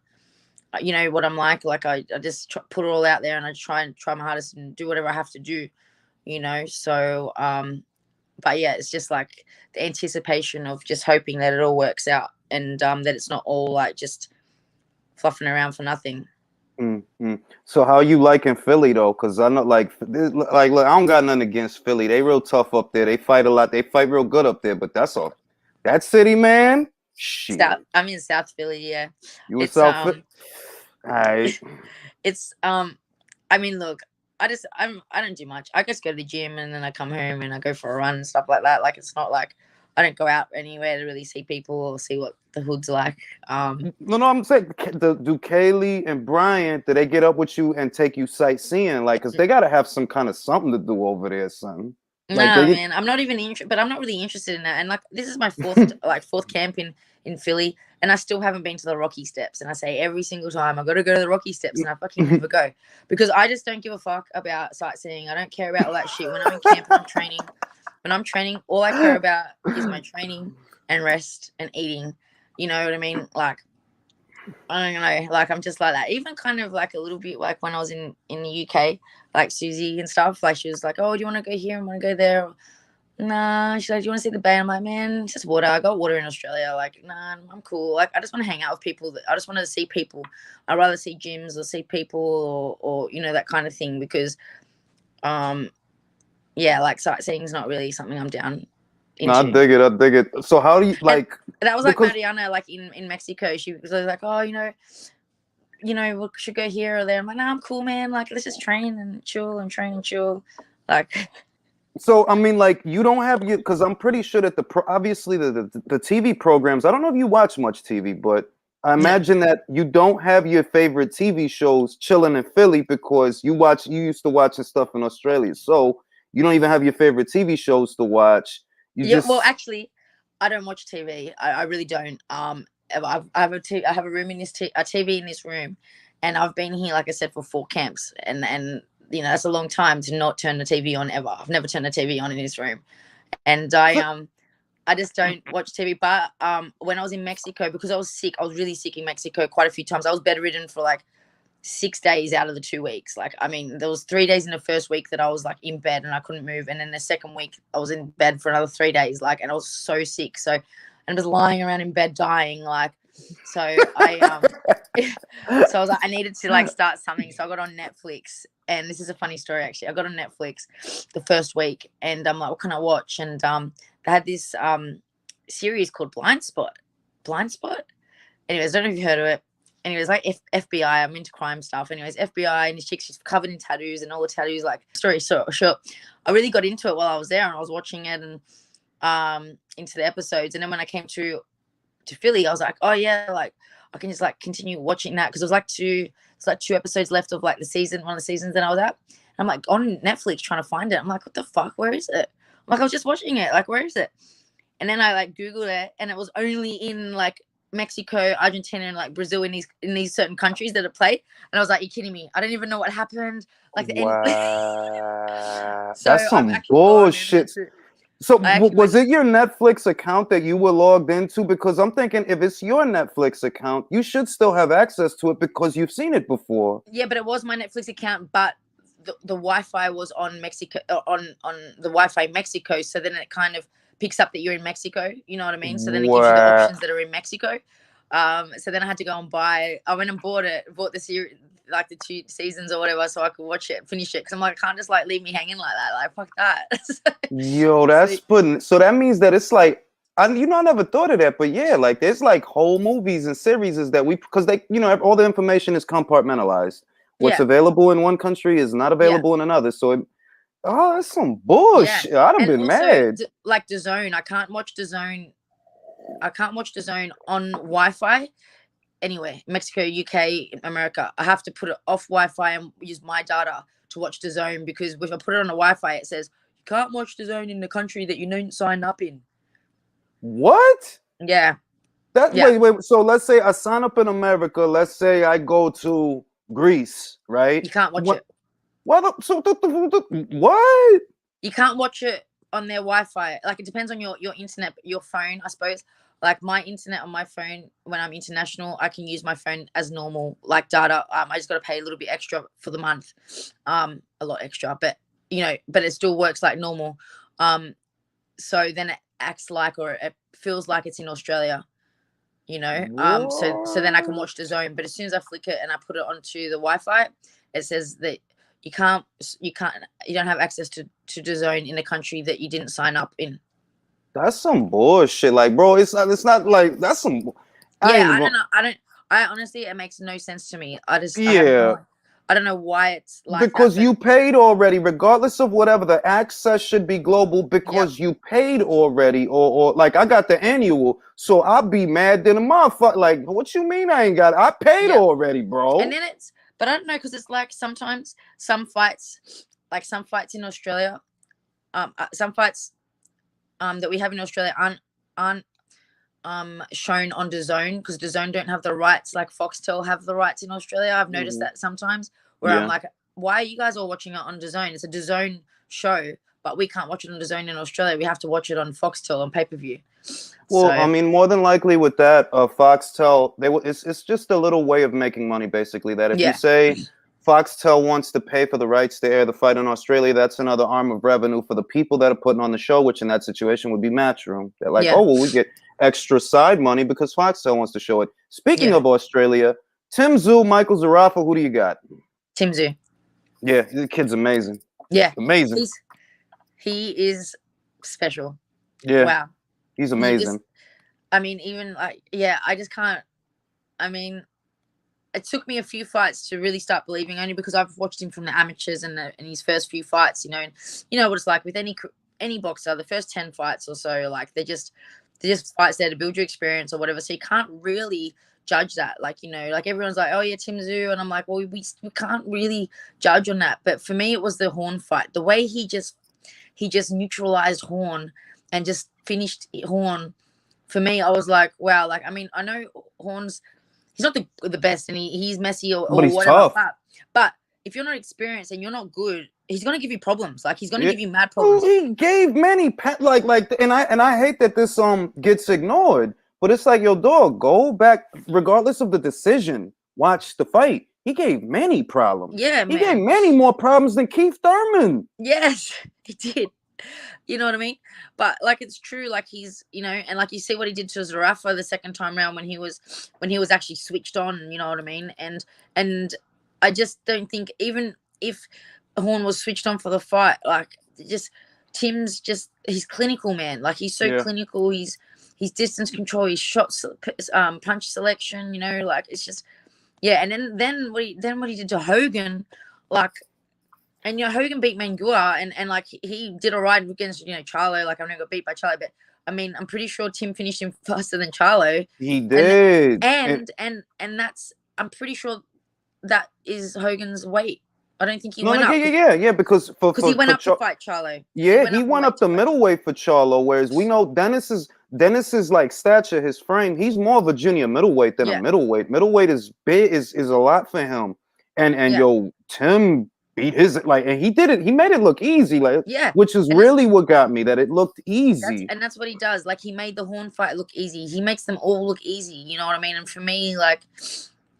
You know what I'm like. Like, I just put it all out there, and I try my hardest and do whatever I have to do. You know, so but yeah, it's just like the anticipation of just hoping that it all works out, and that it's not all like just fluffing around for nothing. Mm-hmm. So how you liking Philly though? Because I know like look, I don't got nothing against Philly. They real tough up there. They fight a lot. They fight real good up there. But that's all. That city, man. South. Shit. I'm in South Philly. Yeah, You in it's South Philly? All right. it's I mean, look, I don't do much. I just go to the gym and then I come home and I go for a run and stuff like that. Like it's not like I don't go out anywhere to really see people or see what the hood's like. No, I'm saying, do Kaylee and Brian, do they get up with you and take you sightseeing? Like, cause they gotta have some kind of something to do over there, son. No, Like they, man, I'm not even interested. But I'm not really interested in that. And like this is my fourth camp in Philly, and I still haven't been to the Rocky Steps. And I say every single time I got to go to the Rocky Steps, and I fucking never go because I just don't give a fuck about sightseeing. I don't care about all that shit. When I'm in camp and I'm training, all I care about is my training and rest and eating. You know what I mean? Like I don't know, like I'm just like that. Even kind of like a little bit like when I was in the UK, like Susie and stuff. Like she was like, "Oh, do you want to go here? I want to go there." Nah, she's like, "Do you want to see the bay?" I'm like, "Man, it's just water. I got water in Australia. Like, nah, I'm cool. Like, I just want to hang out with people. I just want to see people. I'd rather see gyms or see people or you know that kind of thing because, um, yeah, like sightseeing is not really something I'm down no, I into. dig it. I dig it. So how do you And like? that was like Because Mariana, like in Mexico. She was like, "Oh, we should go here or there." I'm like, "Nah, I'm cool, man. Like, let's just train and chill and train and chill." Like, so I mean, like you don't have you because I'm pretty sure that obviously the TV programs. I don't know if you watch much TV, but I no, imagine that you don't have your favorite TV shows chilling in Philly because you used to watching stuff in Australia, so you don't even have your favorite TV shows to watch. You yeah. Well, just actually, I don't watch TV. I really don't. I have a room in a TV in this room, and I've been here, like I said, for 4 camps, and that's a long time to not turn the TV on ever. I've never turned the TV on in this room, and I just don't watch TV. But when I was in Mexico, because I was sick, I was really sick in Mexico quite a few times. I was bedridden for like 6 days out of the 2 weeks. Like, I mean, there was 3 days in the first week that I was like in bed and I couldn't move, and then the second week I was in bed for another 3 days, like, and I was so sick. So, and just lying around in bed dying, like. So so I was like, I needed to like start something. So I got on Netflix, and this is a funny story actually. I got on Netflix the first week, and I'm like, what can I watch? And they had this series called Blind Spot. Blind Spot. Anyways, I don't know if you heard of it. Anyways, like FBI, I'm into crime stuff. Anyways, FBI, and this chick, she's covered in tattoos, and all the tattoos, like, story so short. I really got into it while I was there, and I was watching it and into the episodes. And then when I came to Philly, I was like, oh yeah, like I can just like continue watching that because it was like two episodes left of like one of the seasons that I was at. And I'm like on Netflix trying to find it. I'm like, what the fuck? Where is it? I'm like, I was just watching it. Like, where is it? And then I like Googled it, and it was only in like Mexico, Argentina, and like Brazil, in these certain countries that it played. And I was like, "You're kidding me! I don't even know what happened." Like the end. wow, So that's I've some actually gone and bullshit. So I actually was went. it your Netflix account that you were logged into? Because I'm thinking if it's your Netflix account, you should still have access to it because you've seen it before. Yeah, but it was my Netflix account, but the Wi-Fi was on Mexico on the Wi-Fi Mexico. So then it kind of picks up that you're in Mexico. You know what I mean? So then it gives you the Wow. options that are in Mexico. So then I had to go and buy. I went and bought the series, like the 2 seasons or whatever, so I could watch it, finish it. Because I'm like, I can't just like leave me hanging like that. Like, fuck that. Yo, so that's putting. So that means that it's like, I never thought of that, but yeah, like there's like whole movies and series that because all the information is compartmentalized. What's yeah, available in one country is not yeah, available in another. So, that's some yeah. bullshit. I'd have And been also, mad. like the Zone, I can't watch the Zone. I can't watch the Zone on Wi-Fi anywhere. Mexico, UK, America. I have to put it off Wi-Fi and use my data to watch the Zone because if I put it on a Wi-Fi, it says you can't watch the Zone in the country that you don't sign up in. What? Yeah, That yeah. wait. So let's say I sign up in America. Let's say I go to Greece, right? You can't watch What? it. What? You can't watch it on their Wi-Fi. Like it depends on your internet, your phone, I suppose. Like my internet on my phone, when I'm international, I can use my phone as normal, like data. I just got to pay a little bit extra for the month, a lot extra, but but it still works like normal. So then it acts like, or it feels like it's in Australia. you know. So then I can What? watch the zone. But as soon as I flick it and I put it onto the Wi-Fi, it says that you don't have access to the zone in a country that you didn't sign up in. That's some bullshit. Like, bro, it's not like that's some. I Yeah, ain't I even don't going. know. I honestly, it makes no sense to me. Yeah, I don't know why it's like that. because But you paid already, regardless of whatever. The access should be global yep, because you paid already, or like I got the annual, so I'll be mad than a motherfucker. Like, what you mean I ain't got it? I paid yep. already, And bro. then but I don't know, because it's like sometimes some fights, in Australia, some fights that we have in Australia aren't shown on DAZN, because DAZN don't have the rights like Foxtel have the rights in Australia. I've noticed Hmm. that sometimes, where I'm Yeah. like, why are you guys all watching it on DAZN? It's a DAZN show, but we can't watch it on DAZN in Australia. We have to watch it on Foxtel on pay-per-view. Well, I So mean, more than likely with that, Foxtel, it's just a little way of making money, basically. That if you yeah, say Foxtel wants to pay for the rights to air the fight in Australia, that's another arm of revenue for the people that are putting on the show, which in that situation would be Matchroom. They're like, yeah, oh, well, we get extra side money because Foxtel wants to show it. Speaking yeah. of Australia, Tim Tszyu, Michael Zarafa, who do you got? Tim Tszyu. Yeah, the kid's amazing. Yeah, Amazing. he is special. Yeah, Wow. he's He just, amazing. I mean, even like, yeah, I just can't. I mean, it took me a few fights to really start believing, only because I've watched him from the amateurs and his first few fights, and you know what it's like with any boxer. The first 10 fights or so, like they're just fights there to build your experience or whatever. So you can't really judge that. Like, like everyone's like, oh yeah, Tim Tszyu, and I'm like, well, we can't really judge on that. But for me, it was the Horn fight. The way he just neutralized Horn and just finished Horn. For me, I was like, wow. Like, I mean, I know Horn's, he's not the best, and he's messy But or he's whatever. tough. But if you're not experienced and you're not good, he's gonna give you problems. Like, he's gonna Yeah. give you mad Well, problems. he gave many and I hate that this gets ignored, but it's like, yo, dog, go back regardless of the decision. Watch the fight. He gave many problems. Yeah, He gave man. many more problems than Keith Thurman. Yes, he did. You know what I mean? But like, it's true. Like, he's, and like you see what he did to Zarafa the second time around when he was actually switched on. You know what I mean? And I just don't think, even if Horn was switched on for the fight, like, just he's clinical, man. Like, he's so Yeah. clinical. He's distance control, his shots, punch selection. Like, it's just, yeah. And then what he did to Hogan, like. And Hogan beat Mangua, and like he did all right against Charlo. Like, I've never got beat by Charlo, but I mean, I'm pretty sure Tim finished him faster than Charlo. He And did. that's, I'm pretty sure that is Hogan's weight. I don't think he No, went no, up, yeah, because because he went up to fight Charlo. He yeah, went he up a went weight up to the fight. middleweight for Charlo, whereas we know Dennis's like stature, his frame, he's more of a junior middleweight than a Yeah, middleweight. Middleweight is big, is a lot for him. And yeah, yo, Tim beat his, like, and he made it look easy, like, yeah. which is And really what got me, that it looked that's easy. and that's what he does. Like, he made the Horn fight look easy. He makes them all look easy. You know what I mean? And for me, like,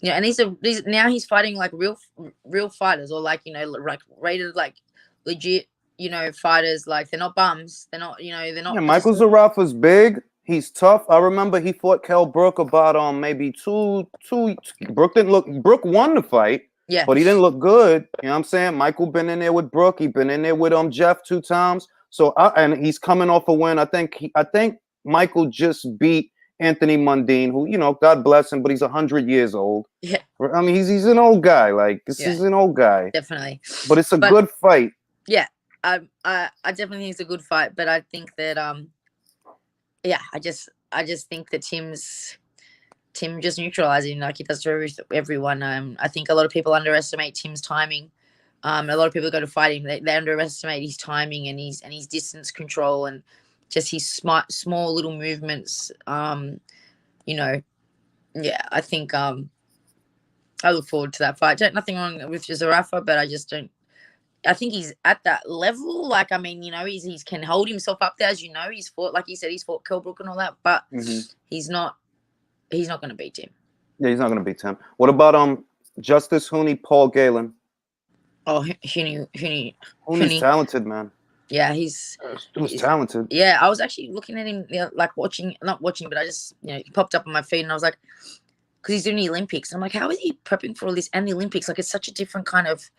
and now he's fighting like real fighters, or like, like rated like legit, fighters. Like, they're not bums. They're not, they're Yeah, not just, Michael Zarafa's big. He's tough. I remember he fought Kell Brook about maybe two. Brook won the fight, yeah. but he didn't look good. You know what I'm saying? Michael been in there with Brook. He been in there with Jeff 2 times. So and he's coming off a win. I think Michael just beat Anthony Mundine, who, God bless him, but he's 100 years old. Yeah, I mean, he's an old guy. Like, this yeah, is an old guy, definitely. but it's a But good fight. yeah, I definitely think it's a good fight. But I think that yeah, I just think that Tim just neutralizing like he does to everyone. I think a lot of people underestimate Tim's timing. A lot of people go to fight him. They underestimate his timing and his distance control, and just his small little movements. Yeah, I think I look forward to that fight. Nothing wrong with Zarafa, but I just don't. I think he's at that level. Like, I mean, he's can hold himself up there. As he's fought, like you said, he's fought Kell Brook and all that, but he's not going to beat him. Yeah, he's not going to beat Tim. What about Justice Hooney, Paul Gallen? Oh, Hooney's talented, man. Yeah, He was talented. yeah. I was actually looking at him, like not watching, but I just, he popped up on my feed, and I was like, because he's doing the Olympics. I'm like, how is he prepping for all this and the Olympics? Like, it's such a different kind of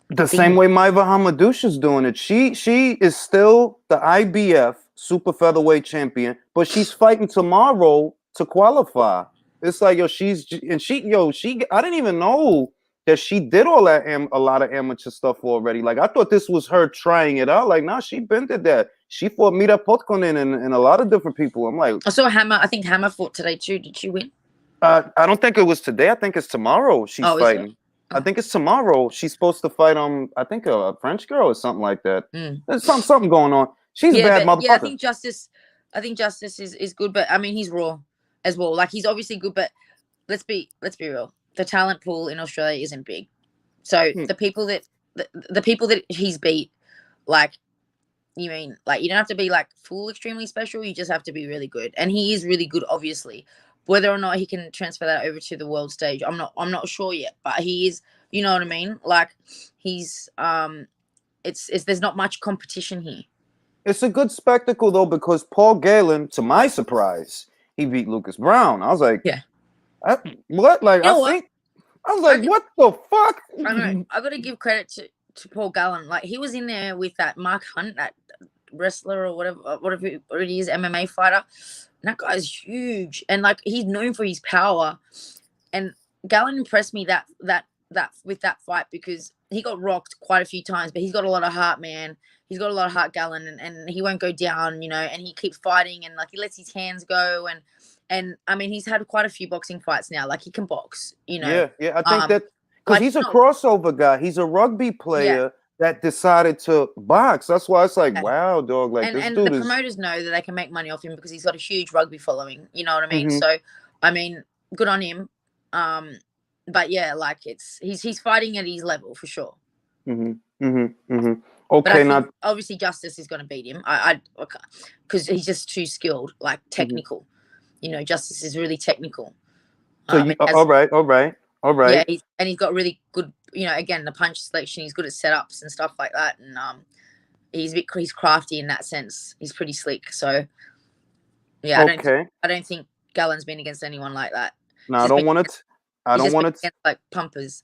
The thing. same way Maiva Hamadouche is doing it. She is still the IBF super featherweight champion, but she's fighting tomorrow to qualify. It's like, yo, she I didn't even know that she did all that a lot of amateur stuff already. Like, I thought this was her trying it out. Like, nah, she been did that. She fought Mira Potkonen and a lot of different people. I'm like, I saw Hammer. I think Hammer fought today too. Did she win? I don't think it was today. I think it's tomorrow she's Oh, is it? fighting. I think it's tomorrow. She's supposed to fight I think a French girl or something like that. There's something going on. She's a bad motherfucker. Yeah, I think Justice is good, but I mean, he's raw as well. Like, he's obviously good, but let's be real. The talent pool in Australia isn't big. So the people that he's beat, like, you mean, like, you don't have to be like full extremely special, you just have to be really good. And he is really good, obviously. Whether or not he can transfer that over to the world stage, I'm not sure yet. But he is, you know what I mean? Like, he's it's there's not much competition here. It's a good spectacle though, because Paul Gallen, to my surprise, he beat Lucas Brown. I was like, yeah, what? Like, you know what? I was like, what the fuck? I know. I got to give credit to Paul Gallen. Like, he was in there with that Mark Hunt, that wrestler or whatever it is, MMA fighter. And that guy's huge, and like, he's known for his power. And Gallen impressed me that with that fight, because he got rocked quite a few times, but he's got a lot of heart, man. He's got a lot of heart, Gallen, and he won't go down, and he keeps fighting, and like, he lets his hands go, and I mean, he's had quite a few boxing fights now. Like, he can box, Yeah. I think that because like, he's a crossover guy. He's a rugby player that decided to box. That's why it's like, wow, dog. Like, this dude the promoters know that they can make money off him because he's got a huge rugby following. You know what I mean? So, I mean, good on him. But yeah, like, he's fighting at his level for sure. Okay, now obviously Justice is going to beat him. Because he's just too skilled, like, technical. Justice is really technical. So all right. Yeah, he's got really good. Again, the punch selection. He's good at setups and stuff like that, and he's crafty in that sense. He's pretty slick. So yeah, I don't think Gallen's been against anyone like that. No, I don't want to. Like thumpers.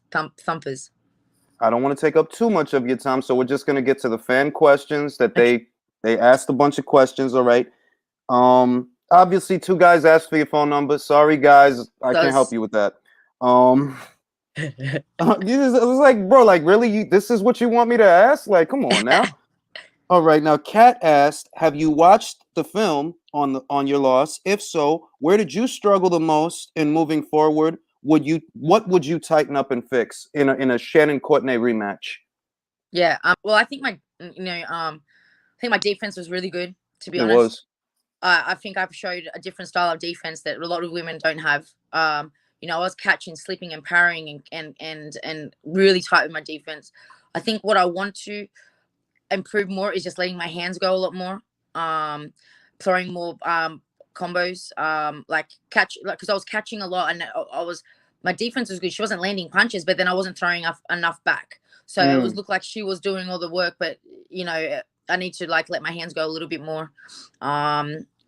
I don't want to take up too much of your time, so we're just gonna get to the fan questions that they asked a bunch of questions. All right. Obviously, 2 guys asked for your phone number. Sorry, guys, I can't help you with that. It was like, bro, like, really? This is what you want me to ask? Like, come on now. All right, now Kat asked, have you watched the film on your loss? If so, where did you struggle the most in moving forward? What would you tighten up and fix in a Shannon Courtenay rematch? Yeah. Well, I think my defense was really good, to be honest. It was. I think I've showed a different style of defense that a lot of women don't have. I was catching, slipping, and parrying, and really tight with my defense. I think what I want to improve more is just letting my hands go a lot more, throwing more combos, because I was catching a lot, and my defense was good. She wasn't landing punches, but then I wasn't throwing enough back, so it looked like she was doing all the work. But I need to, like, let my hands go a little bit more,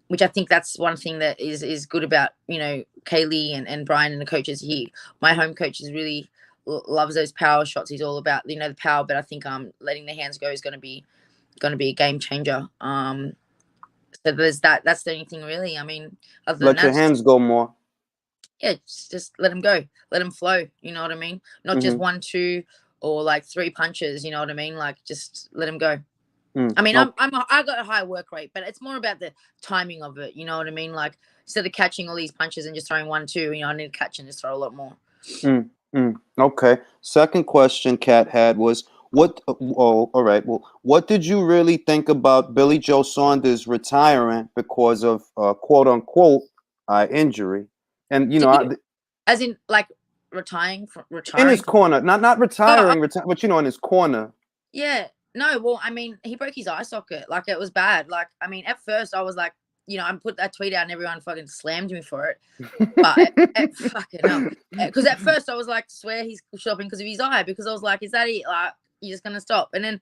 which I think that's one thing that is good about Kaylee and Brian and the coaches here. My home coach is really loves those power shots. He's all about the power, but I think letting the hands go is going to be a game changer. So there's that. That's the only thing really. I mean, other than let your hands go more. Yeah, just let them go, let them flow. You know what I mean? Not just 1, 2, or like 3 punches. You know what I mean? Like, just let them go. I mean, I got a high work rate, but it's more about the timing of it. You know what I mean? Like, instead of catching all these punches and just throwing 1, 2, I need to catch and just throw a lot more. Okay. Second question Kat had was, what? Oh, all right. Well, what did you really think about Billy Joe Saunders retiring because of quote unquote injury? And as in, like, retiring in his corner, not retiring, but in his corner. Yeah. No, well, I mean, he broke his eye socket. Like, it was bad. Like, I mean, at first I was like, I put that tweet out and everyone fucking slammed me for it. But fucking hell. Because at first I was like, swear he's shopping because of his eye. Because I was like, is that it? Like, you're just going to stop? And then,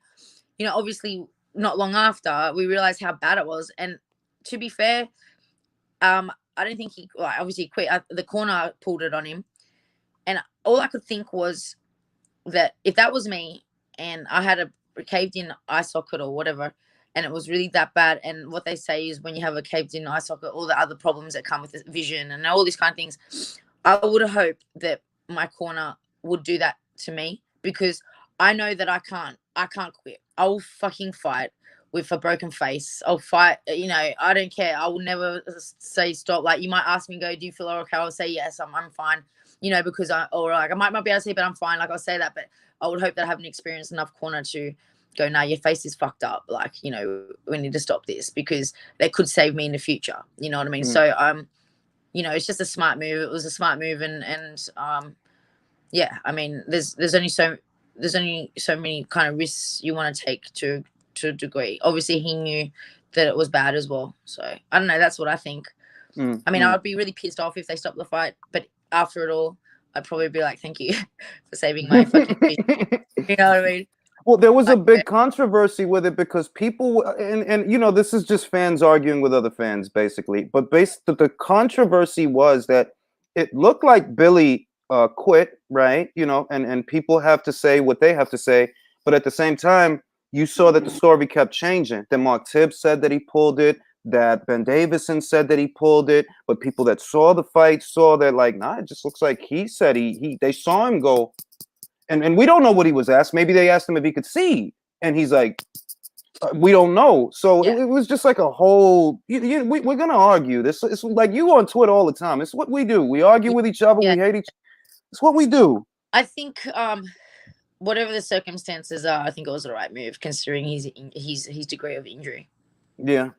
obviously not long after, we realized how bad it was. And to be fair, I don't think he obviously quit. The corner pulled it on him, and all I could think was that if that was me and I had a caved in eye socket or whatever, and it was really that bad, and what they say is when you have a caved in eye socket, all the other problems that come with vision and all these kind of things, I would hope that my corner would do that to me, because I know that I can't quit. I will fucking fight with a broken face. I'll fight, I don't care. I will never say stop. Like, you might ask me, do you feel okay? I'll say yes, I'm fine. Because I might not be able to say, but I'm fine. Like, I'll say that, but I would hope that I haven't experienced enough corner to go, nah, your face is fucked up. Like, we need to stop this, because they could save me in the future. You know what I mean? So, it's just a smart move. It was a smart move. And yeah, I mean, there's only so many kind of risks you want to take to a degree. Obviously, he knew that it was bad as well. So I don't know. That's what I think. I mean, I would be really pissed off if they stopped the fight, but after it all, I'd probably be like, thank you for saving my fucking fish. You know what I mean? Well, there was a big controversy with it because people, and this is just fans arguing with other fans, basically. But the controversy was that it looked like Billy quit, right? And people have to say what they have to say. But at the same time, you saw that the story kept changing. That Mark Tibbs said that he pulled it, that Ben Davison said that he pulled it. But people that saw the fight saw that, like, nah, it just looks like he said they saw him go. And we don't know what he was asked. Maybe they asked him if he could see. And he's like, we don't know. So it was just like a whole, we're going to argue. It's like you on Twitter all the time. It's what we do. We argue with each other. We hate each other. It's what we do. I think whatever the circumstances are, I think it was the right move, considering his degree of injury. Yeah.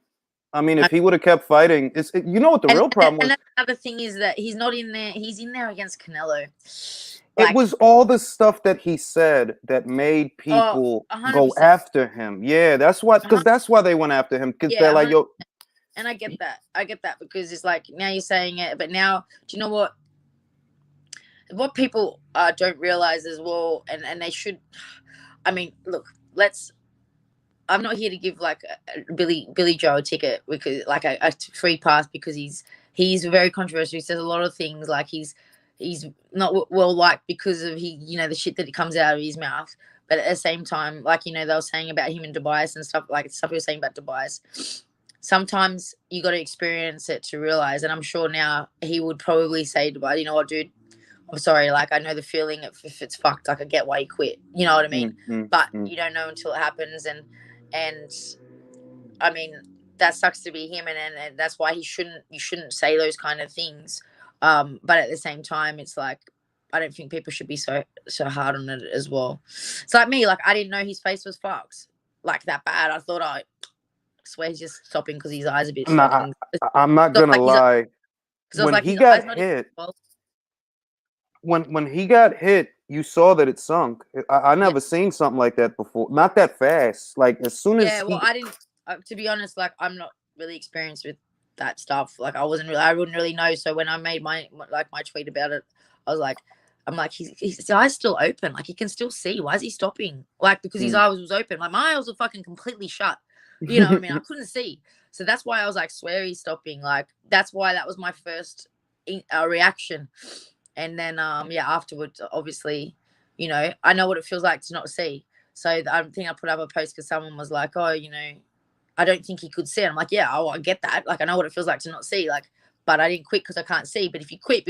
I mean, if he would have kept fighting, you know what the real problem was? And another thing is that he's not in there. He's in there against Canelo. It was all the stuff that he said that made people go after him. Yeah, that's why they went after him, because they're like, yo. And I get that because it's like, now you're saying it, but now, do you know what? What people don't realize as well, and they should. I mean, look, I'm not here to give like Billy Joe a ticket, because like a free pass, because he's very controversial. He says a lot of things, like he's not well liked because of the shit that comes out of his mouth. But at the same time, like, they were saying about him and Dubois and stuff, like stuff he was saying about Dubois. Sometimes you got to experience it to realize, and I'm sure now he would probably say, Dubois, you know what, dude, I'm sorry, like, I know the feeling if it's fucked, like, I get why you quit, you know what I mean? But you don't know until it happens, and I mean, that sucks to be him, and that's why you shouldn't say those kind of things. But at the same time, it's like, I don't think people should be so hard on it as well. It's like me, like, I didn't know his face was fucked like that bad. I thought, I swear he's just stopping because his eyes a bit fucking. I'm not gonna lie. When he got hit, when he got hit, you saw that it sunk. I never seen something like that before. Not that fast. Like, as soon as I didn't. To be honest, like, I'm not really experienced with that stuff. Like, I wouldn't really know. So when I made my tweet about it, I was like, his eyes still open. Like, he can still see. Why is he stopping? Like, because his eyes was open. Like, my eyes were fucking completely shut. You know what I mean? I couldn't see. So that's why I was like, swear he's stopping. Like, that's why that was my first reaction. And then, afterwards, obviously, I know what it feels like to not see. So I think I put up a post because someone was like, oh, I don't think he could see. And I'm like, yeah, I get that. Like, I know what it feels like to not see. Like, but I didn't quit because I can't see. But if you quit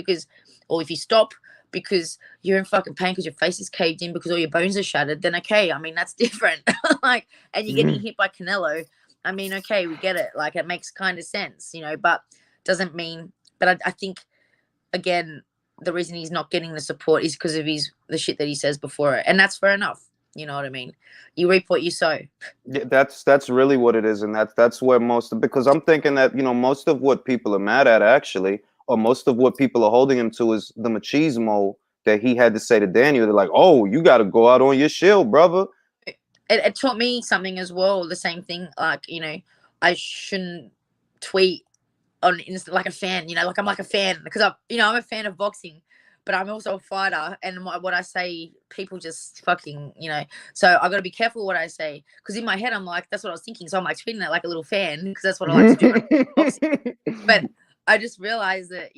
or if you stop because you're in fucking pain because your face is caved in because all your bones are shattered, then okay. I mean, that's different. Like, and you're getting hit by Canelo. I mean, okay, we get it. Like, it makes kind of sense, but doesn't mean. But I think, again, the reason he's not getting the support is because of the shit that he says before it, and that's fair enough. You know what I mean? You reap what you sow. Yeah, that's really what it is, and that's where because I'm thinking that most of what people are mad at, actually, or most of what people are holding him to, is the machismo that he had to say to Daniel. They're like, oh, you got to go out on your shield, brother. It taught me something as well. The same thing, like, I shouldn't tweet on Insta like a fan. Like, I'm like a fan because I'm a fan of boxing. but I'm also a fighter, and what I say, people just fucking, So I got to be careful what I say, because in my head I'm like, that's what I was thinking. So I'm like tweeting it like a little fan, because that's what I like to do when I'm boxing. But I just realized that,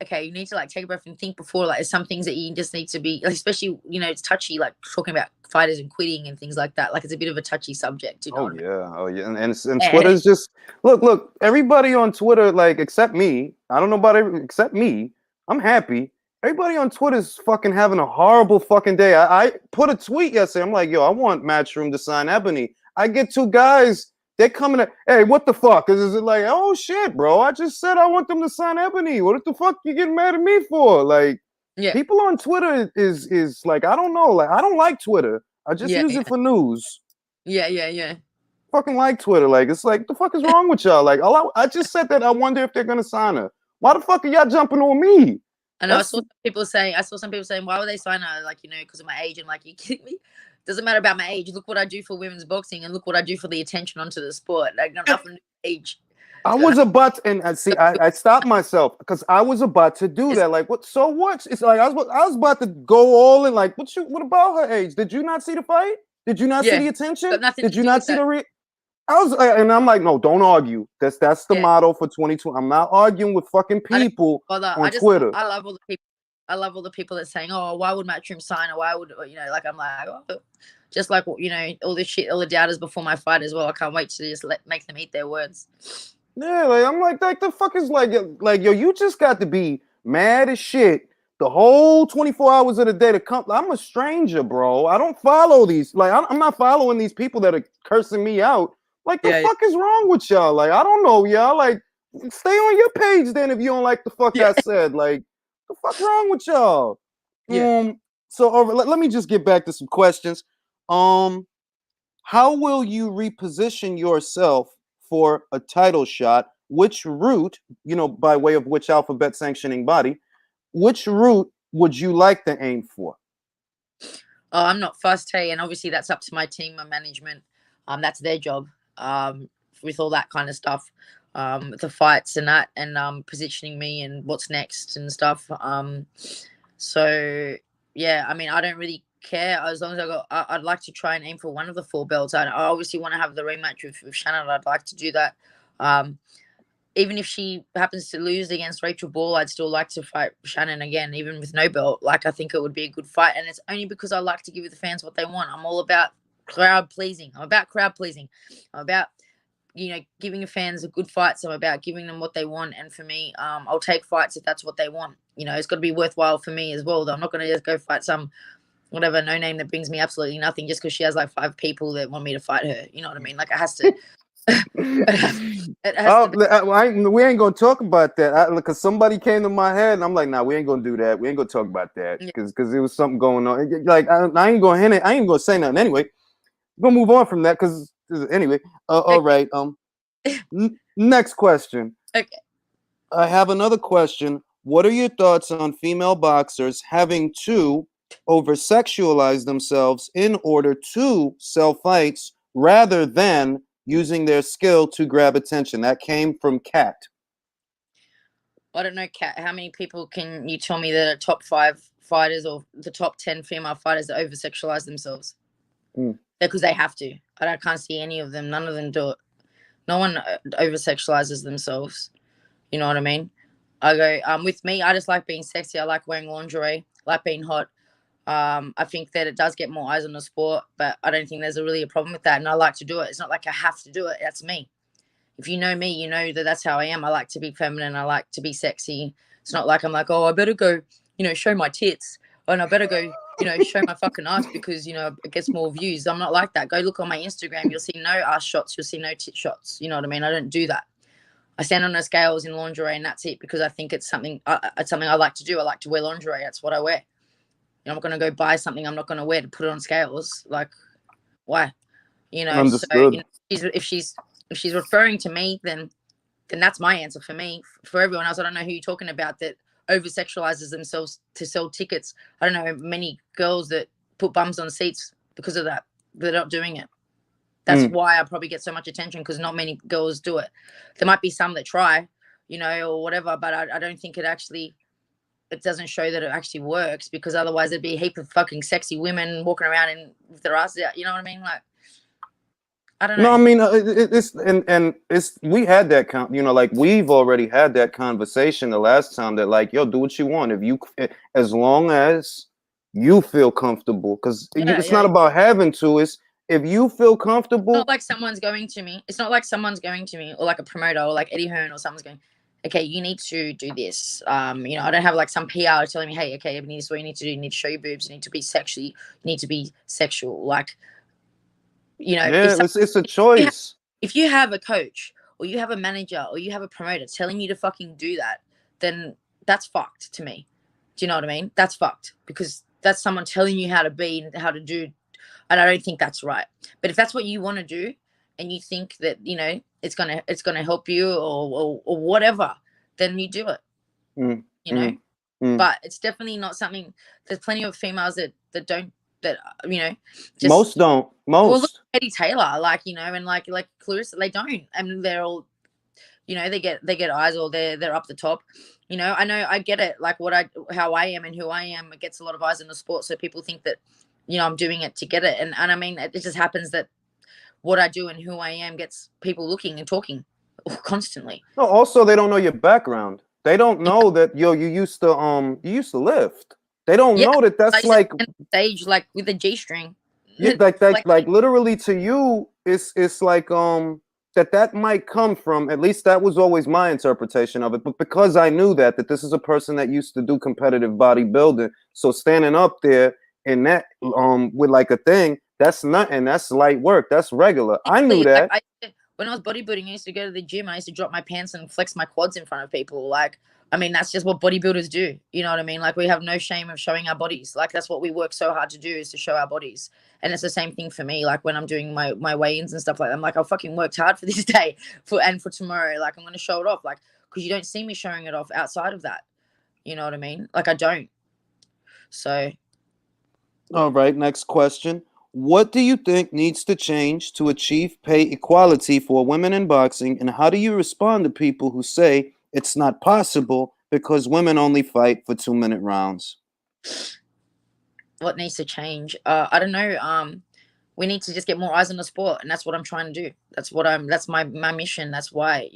okay, you need to like take a breath and think before. Like, there's some things that you just need to be, like, especially, it's touchy, like talking about fighters and quitting and things like that. Like, it's a bit of a touchy subject, you know what I mean? Oh yeah, and And Twitter's just look. Everybody on Twitter, like except me, I don't know about except me. I'm happy. Everybody on Twitter's fucking having a horrible fucking day. I put a tweet yesterday. I'm like, yo, I want Matchroom to sign Ebanie. I get two guys. They're coming at, hey, what the fuck? Is it like, oh shit, bro? I just said I want them to sign Ebanie. What the fuck you getting mad at me for? Like, yeah, people on Twitter is like, I don't know. Like, I don't like Twitter. I just yeah, use it for news. yeah. Fucking like Twitter. Like, it's like, the fuck is wrong with y'all? Like, I just said that I wonder if they're gonna sign her. Why the fuck are y'all jumping on me? I know. I saw some people saying, why would they sign her? Like, because of my age. And like, you kidding me? Doesn't matter about my age. Look what I do for women's boxing, and look what I do for the attention onto the sport. Like, got nothing to do with age. I was about to, and I stopped myself because I was about to do that. Like, what? So what? It's like I was about to go all in. Like, what about her age? Did you not see the fight? Did you not see Yeah, the attention? got nothing Did to you do not with see that. I was, and I'm like, no, don't argue. That's the Yeah. motto for 2020. I'm not arguing with fucking people Bother. on Twitter. I love all the people. I love all the people that saying, "Oh, why would Matchroom sign?" Or why would like, I'm like, oh, just like all this shit, all the doubters before my fight as well. I can't wait to just make them eat their words. Yeah, like I'm like the fuck is like yo, you just got to be mad as shit the whole 24 hours of the day to come. I'm a stranger, bro. I don't follow these. Like, I'm not following these people that are cursing me out. Like, the fuck is wrong with y'all? Like, I don't know, y'all. Like, stay on your page then if you don't like the fuck I said. Like, the fuck wrong with y'all? Yeah. So let me just get back to some questions. How will you reposition yourself for a title shot? Which route, by way of which alphabet sanctioning body, which route would you like to aim for? Oh, I'm not fussed, hey, and obviously that's up to my team, my management. That's their job. With all that kind of stuff, the fights and that, and positioning me and what's next and stuff. So yeah, I mean, I don't really care as long as I'd like to try and aim for one of the 4 belts. I obviously want to have the rematch with Shannon. I'd like to do that. Even if she happens to lose against Rachel Ball, I'd still like to fight Shannon again, even with no belt. Like, I think it would be a good fight. And it's only because I like to give the fans what they want. I'm all about crowd pleasing. I'm about giving the fans a good fight. So I'm about giving them what they want. And for me, I'll take fights if that's what they want. It's got to be worthwhile for me as well, though. I'm not going to just go fight some whatever no name that brings me absolutely nothing just because she has like 5 people that want me to fight her. You know what I mean? Like, it has to. We ain't gonna talk about that because somebody came to my head and I'm like, nah, we ain't gonna do that. We ain't gonna talk about that because there was something going on. Like, I ain't gonna hint it. I ain't gonna say nothing anyway. We're gonna move on from that because anyway. All right. Next question. Okay. I have another question. What are your thoughts on female boxers having to over-sexualize themselves in order to sell fights rather than using their skill to grab attention? That came from Kat. I don't know, Kat. How many people can you tell me that are top 5 fighters or the top 10 female fighters that over-sexualize themselves? Because they have to. I can't see any of them. None of them do it. No one over-sexualizes themselves. You know what I mean? I go, with me, I just like being sexy. I like wearing lingerie. I like being hot. I think that it does get more eyes on the sport, but I don't think there's really a problem with that. And I like to do it. It's not like I have to do it. That's me. If you know me, you know that that's how I am. I like to be feminine. I like to be sexy. It's not like I'm like, oh, I better go, show my tits. And I better go, show my fucking ass because, it gets more views. I'm not like that. Go look on my Instagram. You'll see no ass shots. You'll see no tit shots. You know what I mean? I don't do that. I stand on the scales in lingerie and that's it because I think it's something I like to do. I like to wear lingerie. That's what I wear. I'm not going to go buy something I'm not going to wear to put it on scales. Like, why? Understood. So, if she's referring to me, then that's my answer for me. For everyone else, I don't know who you're talking about that over-sexualizes themselves to sell tickets. I don't know many girls that put bums on seats because of that. They're not doing it. That's why I probably get so much attention because not many girls do it. There might be some that try, or whatever, but I don't think it actually it doesn't show that it actually works, because otherwise there'd be a heap of fucking sexy women walking around with their asses out. You know what I mean? Like, I don't know. No, I mean it's and it's we had that like we've already had that conversation the last time that like yo, do what you want if you as long as you feel comfortable, because it's not about having to. It's if you feel comfortable. It's not like someone's going to me. It's not like someone's going to me, or like a promoter, or like Eddie Hearn, or someone's going, okay, you need to do this. I don't have like some PR telling me, hey, okay, Ebanie, this is what you need to do. You need to show your boobs. You need to be sexually. You need to be sexual. Like, it's a choice. If you have a coach, or you have a manager, or you have a promoter telling you to fucking do that, then that's fucked to me. Do you know what I mean? That's fucked, because that's someone telling you how to be and how to do, and I don't think that's right. But if that's what you want to do, and you think that it's gonna help you or whatever, then you do it. But it's definitely not something. There's plenty of females that don't, that just, most don't. Well, look at Eddie Taylor, and like Clarissa, they don't, and they're all, they get eyes, or they're up the top. I know, I get it, like how I am and who I am. It gets a lot of eyes in the sport, so people think that I'm doing it to get it, and I mean, it just happens that what I do and who I am gets people looking and talking constantly. No, also they don't know your background. They don't know that you used to lift. They don't know that that's like stage, like with a G-string. Yeah, like literally to you, it's like that might come from, at least that was always my interpretation of it. But because I knew that this is a person that used to do competitive bodybuilding, so standing up there in that with like a thing, that's nothing. That's light work. That's regular. I knew that. When I was bodybuilding, I used to go to the gym. I used to drop my pants and flex my quads in front of people. Like, I mean, that's just what bodybuilders do. You know what I mean? Like, we have no shame of showing our bodies. Like, that's what we work so hard to do, is to show our bodies. And it's the same thing for me. Like, when I'm doing my weigh-ins and stuff like that, I'm like, I fucking worked hard for this day for tomorrow. Like, I'm going to show it off. Like, because you don't see me showing it off outside of that. You know what I mean? Like, I don't. So. All right. Next question. What do you think needs to change to achieve pay equality for women in boxing, and how do you respond to people who say it's not possible because women only fight for 2-minute rounds? What needs to change? I don't know. We need to just get more eyes on the sport, and that's what I'm trying to do. That's my mission. That's why,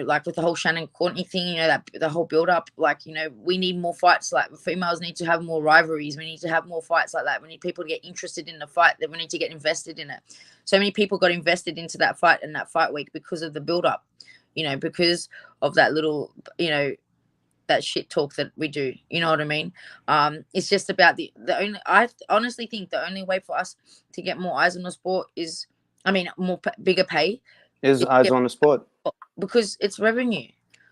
like with the whole Shannon Courtenay thing, that the whole build up, like, we need more fights. Like, females need to have more rivalries. We need to have more fights like that. We need people to get interested in the fight. That we need to get invested in it. So many people got invested into that fight and that fight week because of the build up, because of that little, that shit talk that we do. You know what I mean? It's just about I honestly think the only way for us to get more eyes on the sport is, bigger pay is eyes on the sport. Because it's revenue.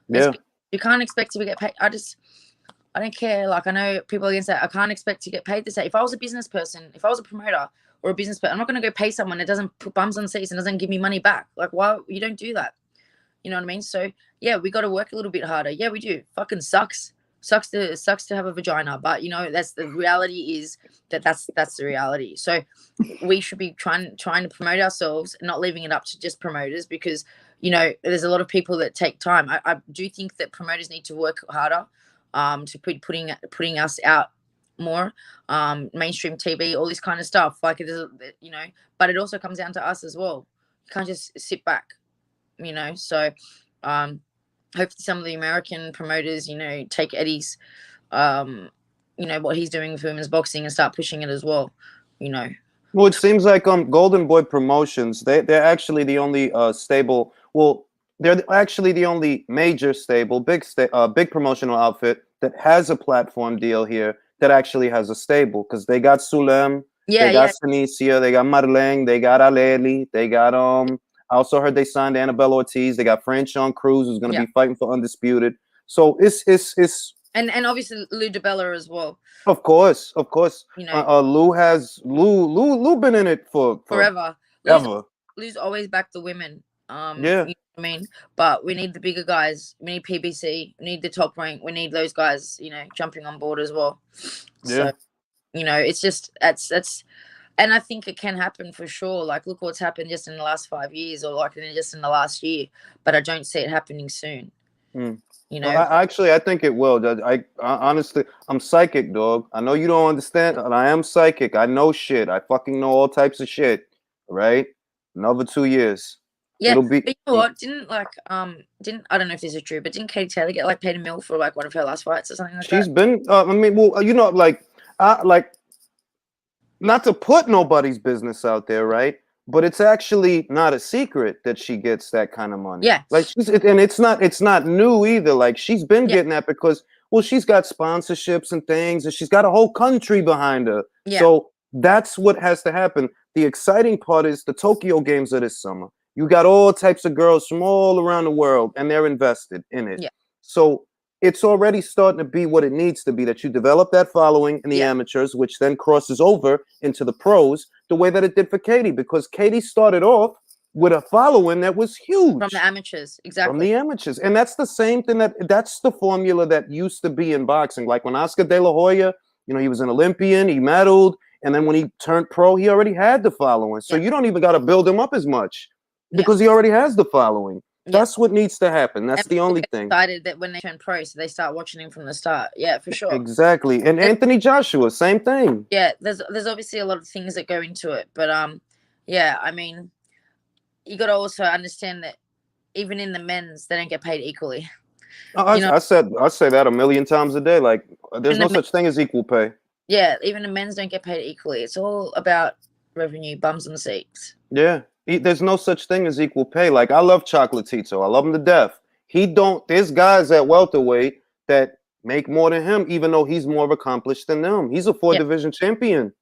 Yeah. You can't expect to get paid. I don't care. Like, I know people against that. I can't expect to get paid this day. If I was a business person, if I was a promoter or a business person, I'm not going to go pay someone that doesn't put bums on seats and doesn't give me money back. Like, why? You don't do that. You know what I mean? So yeah, we got to work a little bit harder. Yeah, we do. Fucking sucks. Sucks to have a vagina, but that's the reality. Is that's the reality. So we should be trying to promote ourselves, and not leaving it up to just promoters, because there's a lot of people that take time. I do think that promoters need to work harder, to putting us out more, mainstream TV, all this kind of stuff. Like, it is, but it also comes down to us as well. You can't just sit back, So hopefully some of the American promoters, take Eddie's, what he's doing with women's boxing and start pushing it as well, Well, it seems like Golden Boy Promotions, they're actually the only stable. Well, they're actually the only major stable, big promotional outfit that has a platform deal here that actually has a stable, because they got Sulem, they got Sanicia, they got Marlene, they got Aleli, they got I also heard they signed Annabelle Ortiz. They got Franchon Cruz, who's going to be fighting for Undisputed. So it's and obviously Lou DiBella as well. Of course. Lou been in it for forever. Lou's always backed the women. Yeah. You know what I mean? But we need the bigger guys. We need PBC. We need the top rank. We need those guys, jumping on board as well. Yeah. So, it's just that's. And I think it can happen for sure. Like, look what's happened just in the last 5 years, or like just in the last year. But I don't see it happening soon. you Well, know. I think it will. I honestly, I'm psychic, dog. I know you don't understand, and I am psychic. I know shit. I fucking know all types of shit. Right? Another 2 years, Yeah, it'll be. but you know what? Didn't I don't know if this is true, but didn't Katie Taylor get like paid a mil for like one of her last fights or something like She's that? been. I mean, well, like not to put nobody's business out there, right? But it's actually not a secret that she gets that kind of money. Yeah, Like and it's not new either. Like she's been yeah, getting that because well, she's got sponsorships and things, and she's got a whole country behind her. yeah, So that's what has to happen. The exciting part is the Tokyo Games of this summer. You got all types of girls from all around the world, and they're invested in it. yeah, So it's already starting to be what it needs to be, that you develop that following in the yeah. amateurs, which then crosses over into the pros the way that it did for Katie, because Katie started off with a following that was From the huge amateurs, from exactly. the amateurs. And that's the same thing, that's the formula that used to be in boxing. Like when Oscar De La Hoya, he was an Olympian, he medaled, and then when he turned pro, he already had the following. So Yeah, you don't even got to build him up as much yeah, because he already has the following. yeah. That's what needs to happen. That's And the people only get thing. excited that when they turn pro, so they start watching him from the start. Yeah, for sure. Exactly. And There's, Anthony Joshua, same thing. yeah, there's obviously a lot of things that go into it, but yeah, I mean, you got to also understand that even in the men's, they don't get paid equally. I, You know, I say that a million times a day. Like, there's even no the such thing as equal pay. yeah, even the men's don't get paid equally. It's all about revenue, bums and seats. Yeah, there's no such thing as equal pay. Like, I love Chocolatito. I love him to death. He don't. There's guys at welterweight that make more than him, even though he's more accomplished than them. He's a four Yeah, division champion.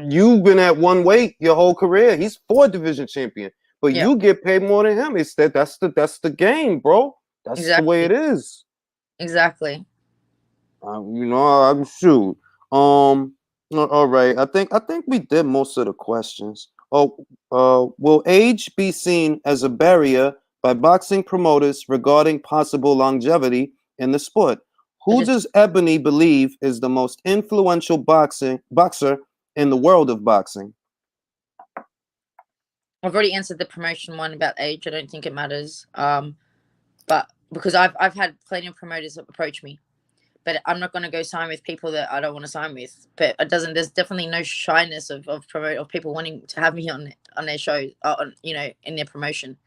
You've been at one weight your whole career. He's four division champion, but yeah, you get paid more than him. It's that's the game, bro. That's the way exactly, it is. exactly. I'm shoot. All right. I think we did most of the questions. Oh, will age be seen as a barrier by boxing promoters regarding possible longevity in the sport? I Who just does Ebony believe is the most influential boxer in the world of boxing? I've already answered the promotion one about age. I don't think it matters. But because I've had plenty of promoters approach me, but I'm not going to go sign with people that I don't want to sign with. But it doesn't. There's definitely no shyness of people wanting to have me on their show, in their promotion.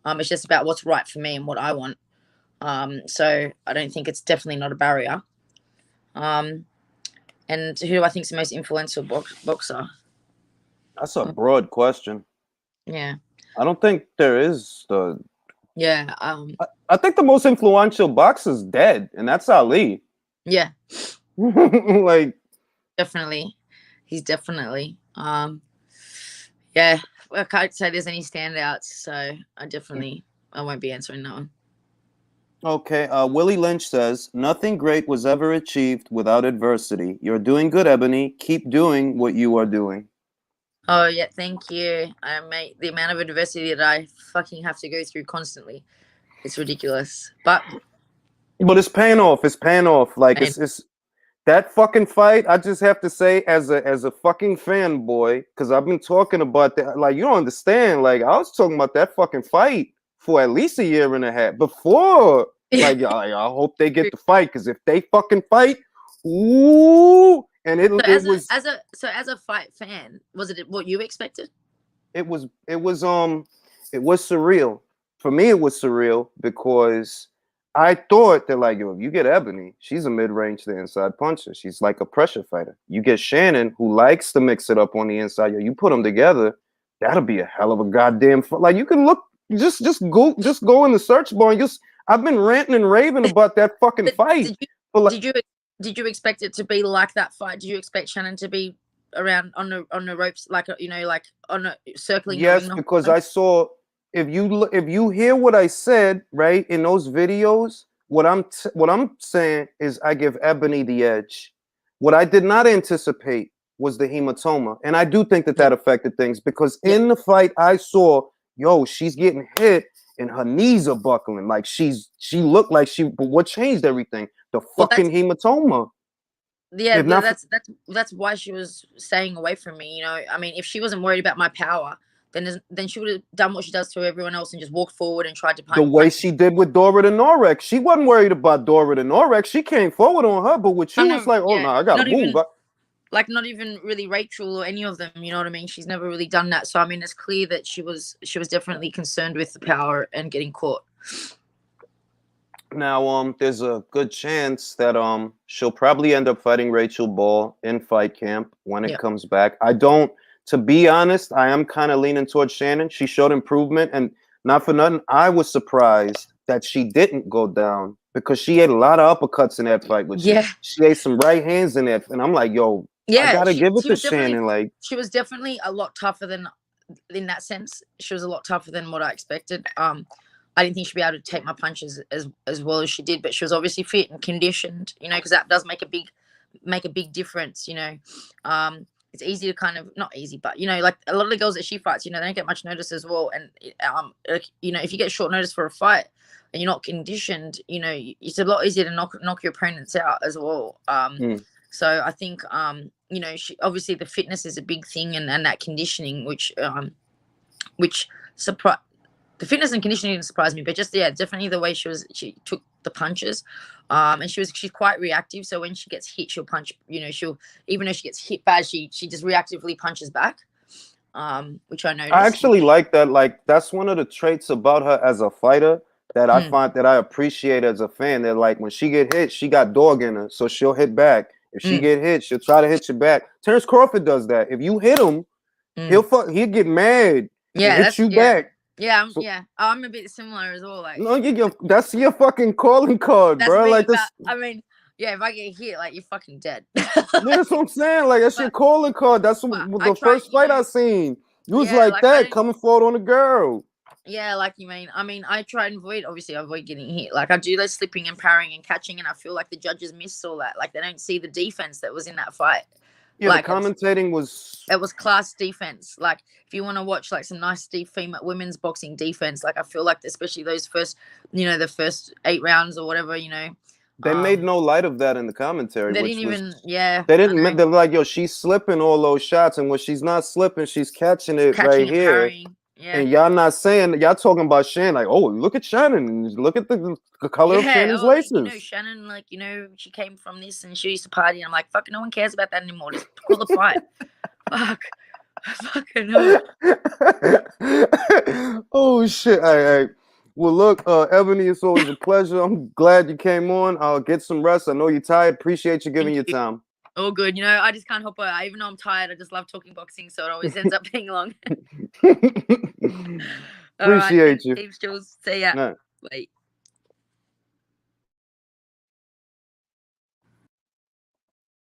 It's just about what's right for me and what I want. So I don't think it's definitely not a barrier. Um, and who do I think is the most influential boxer? That's a broad question. Yeah, I don't think there is the. yeah, I think the most influential boxer's dead, and that's Ali. yeah, Like, definitely. He's definitely. Yeah, I can't say there's any standouts, so I won't be answering that one. okay, Willie Lynch says, nothing great was ever achieved without adversity. You're doing good, Ebony. Keep doing what you are doing. Oh yeah, thank you. Mate, the amount of adversity that I fucking have to go through constantly, it's ridiculous. But But it's paying off. It's paying off. Like, it's that fucking fight. I just have to say, as a fucking fanboy, because I've been talking about that. Like, you don't understand. Like, I was talking about that fucking fight for at least a year and a half before. yeah. Like, I hope they get the fight, because if they fucking fight, ooh, and it So it was as a fight fan, was it what you expected? it was surreal. For me, it was surreal because I thought that, like, yo, if you get Ebony, she's a mid-range to inside puncher. She's like a pressure fighter. You get Shannon, who likes to mix it up on the inside. Yo, you put them together, that'll be a hell of a goddamn fight. Like, you can look, just go in the search bar and just. I've been ranting and raving about that fucking But fight. But like, did you expect it to be like that fight? Did you expect Shannon to be around on the ropes, like like on a circling the ring yes, the whole because time? I saw, if you hear what I said right in those videos, what I'm saying is I give Ebony the edge. What I did not anticipate was the hematoma, and I do think that Yeah, that affected things because yeah. in the fight I saw, yo, she's getting hit and her knees are buckling, like she looked like she. But what changed everything? The Well, fucking hematoma. yeah, If not, that's why she was staying away from me. I mean, if she wasn't worried about my power, then she would have done what she does to everyone else and just walked forward and tried to punch. The way she did with Dora the Norex. She wasn't worried about Dora the Norex. She came forward on her, but with you, it's like, oh, no, I got to move. Like, not even really Rachel or any of them, you know what I mean? She's never really done that. So, I mean, it's clear that she was definitely concerned with the power and getting caught. Now, there's a good chance that she'll probably end up fighting Rachel Ball in fight camp when it comes back. To be honest, I am kind of leaning towards Shannon. She showed improvement, and not for nothing, I was surprised that she didn't go down because she ate a lot of uppercuts in that fight with you. She ate some right hands in that, and I'm like, yo, I gotta give it to Shannon. Like, she was definitely a lot tougher than, in that sense, she was a lot tougher than what I expected. I didn't think she'd be able to take my punches as well as she did, but she was obviously fit and conditioned, you know, because that does make a big difference, you know. It's easy to kind of, not easy, but, you know, like a lot of the girls that she fights, you know, they don't get much notice as well. And, you know, if you get short notice for a fight and you're not conditioned, you know, it's a lot easier to knock your opponents out as well. So I think, you know, obviously the fitness is a big thing, and that conditioning, which surprised. The fitness and conditioning didn't surprise me, but just, definitely the way she took the punches. And she's quite reactive. So when she gets hit, she'll punch, you know, even though she gets hit bad, she just reactively punches back, which I noticed. I actually like that. Like, that's one of the traits about her as a fighter that I find that I appreciate as a fan. That, like, when she get hit, she got dog in her, so she'll hit back. If she get hit, she'll try to hit you back. Terrence Crawford does that. If you hit him, he'll get mad and hit you back. Yeah, I'm a bit similar as well. Like, no, that's your fucking calling card, bro. Like, this. I mean, if I get hit, like, you're fucking dead. That's what I'm saying. Like, that's your calling card. That's the first fight I seen. You was like that, coming forward on a girl. Yeah, like, you mean, I mean, I try and avoid getting hit. Like, I do those slipping and parrying and catching, and I feel like the judges missed all that. Like, they don't see the defense that was in that fight. Yeah, like, the commentating it was class defense. Like, if you want to watch like some nice female women's boxing defense, like, I feel like especially those first, you know, the first 8 rounds or whatever, you know, they made no light of that in the commentary. They didn't even, they didn't. They're like, yo, she's slipping all those shots, and when she's not slipping, she's catching it right here. Parrying. Yeah. And y'all not saying, y'all talking about Shannon, like, oh, look at Shannon, look at the color of Shannon's laces. You know, Shannon, like, you know, she came from this and she used to party. And I'm like, fucking no one cares about that anymore. Just call the fight. Fucking no. Oh, shit. All right. Well, look, Ebanie, it's always a pleasure. I'm glad you came on. I'll get some rest. I know you're tired. Appreciate you giving your time. All good. You know, I just can't help it. Even though I'm tired, I just love talking boxing, so it always ends up being long. Appreciate you. Keep still. See ya. Nah. Bye.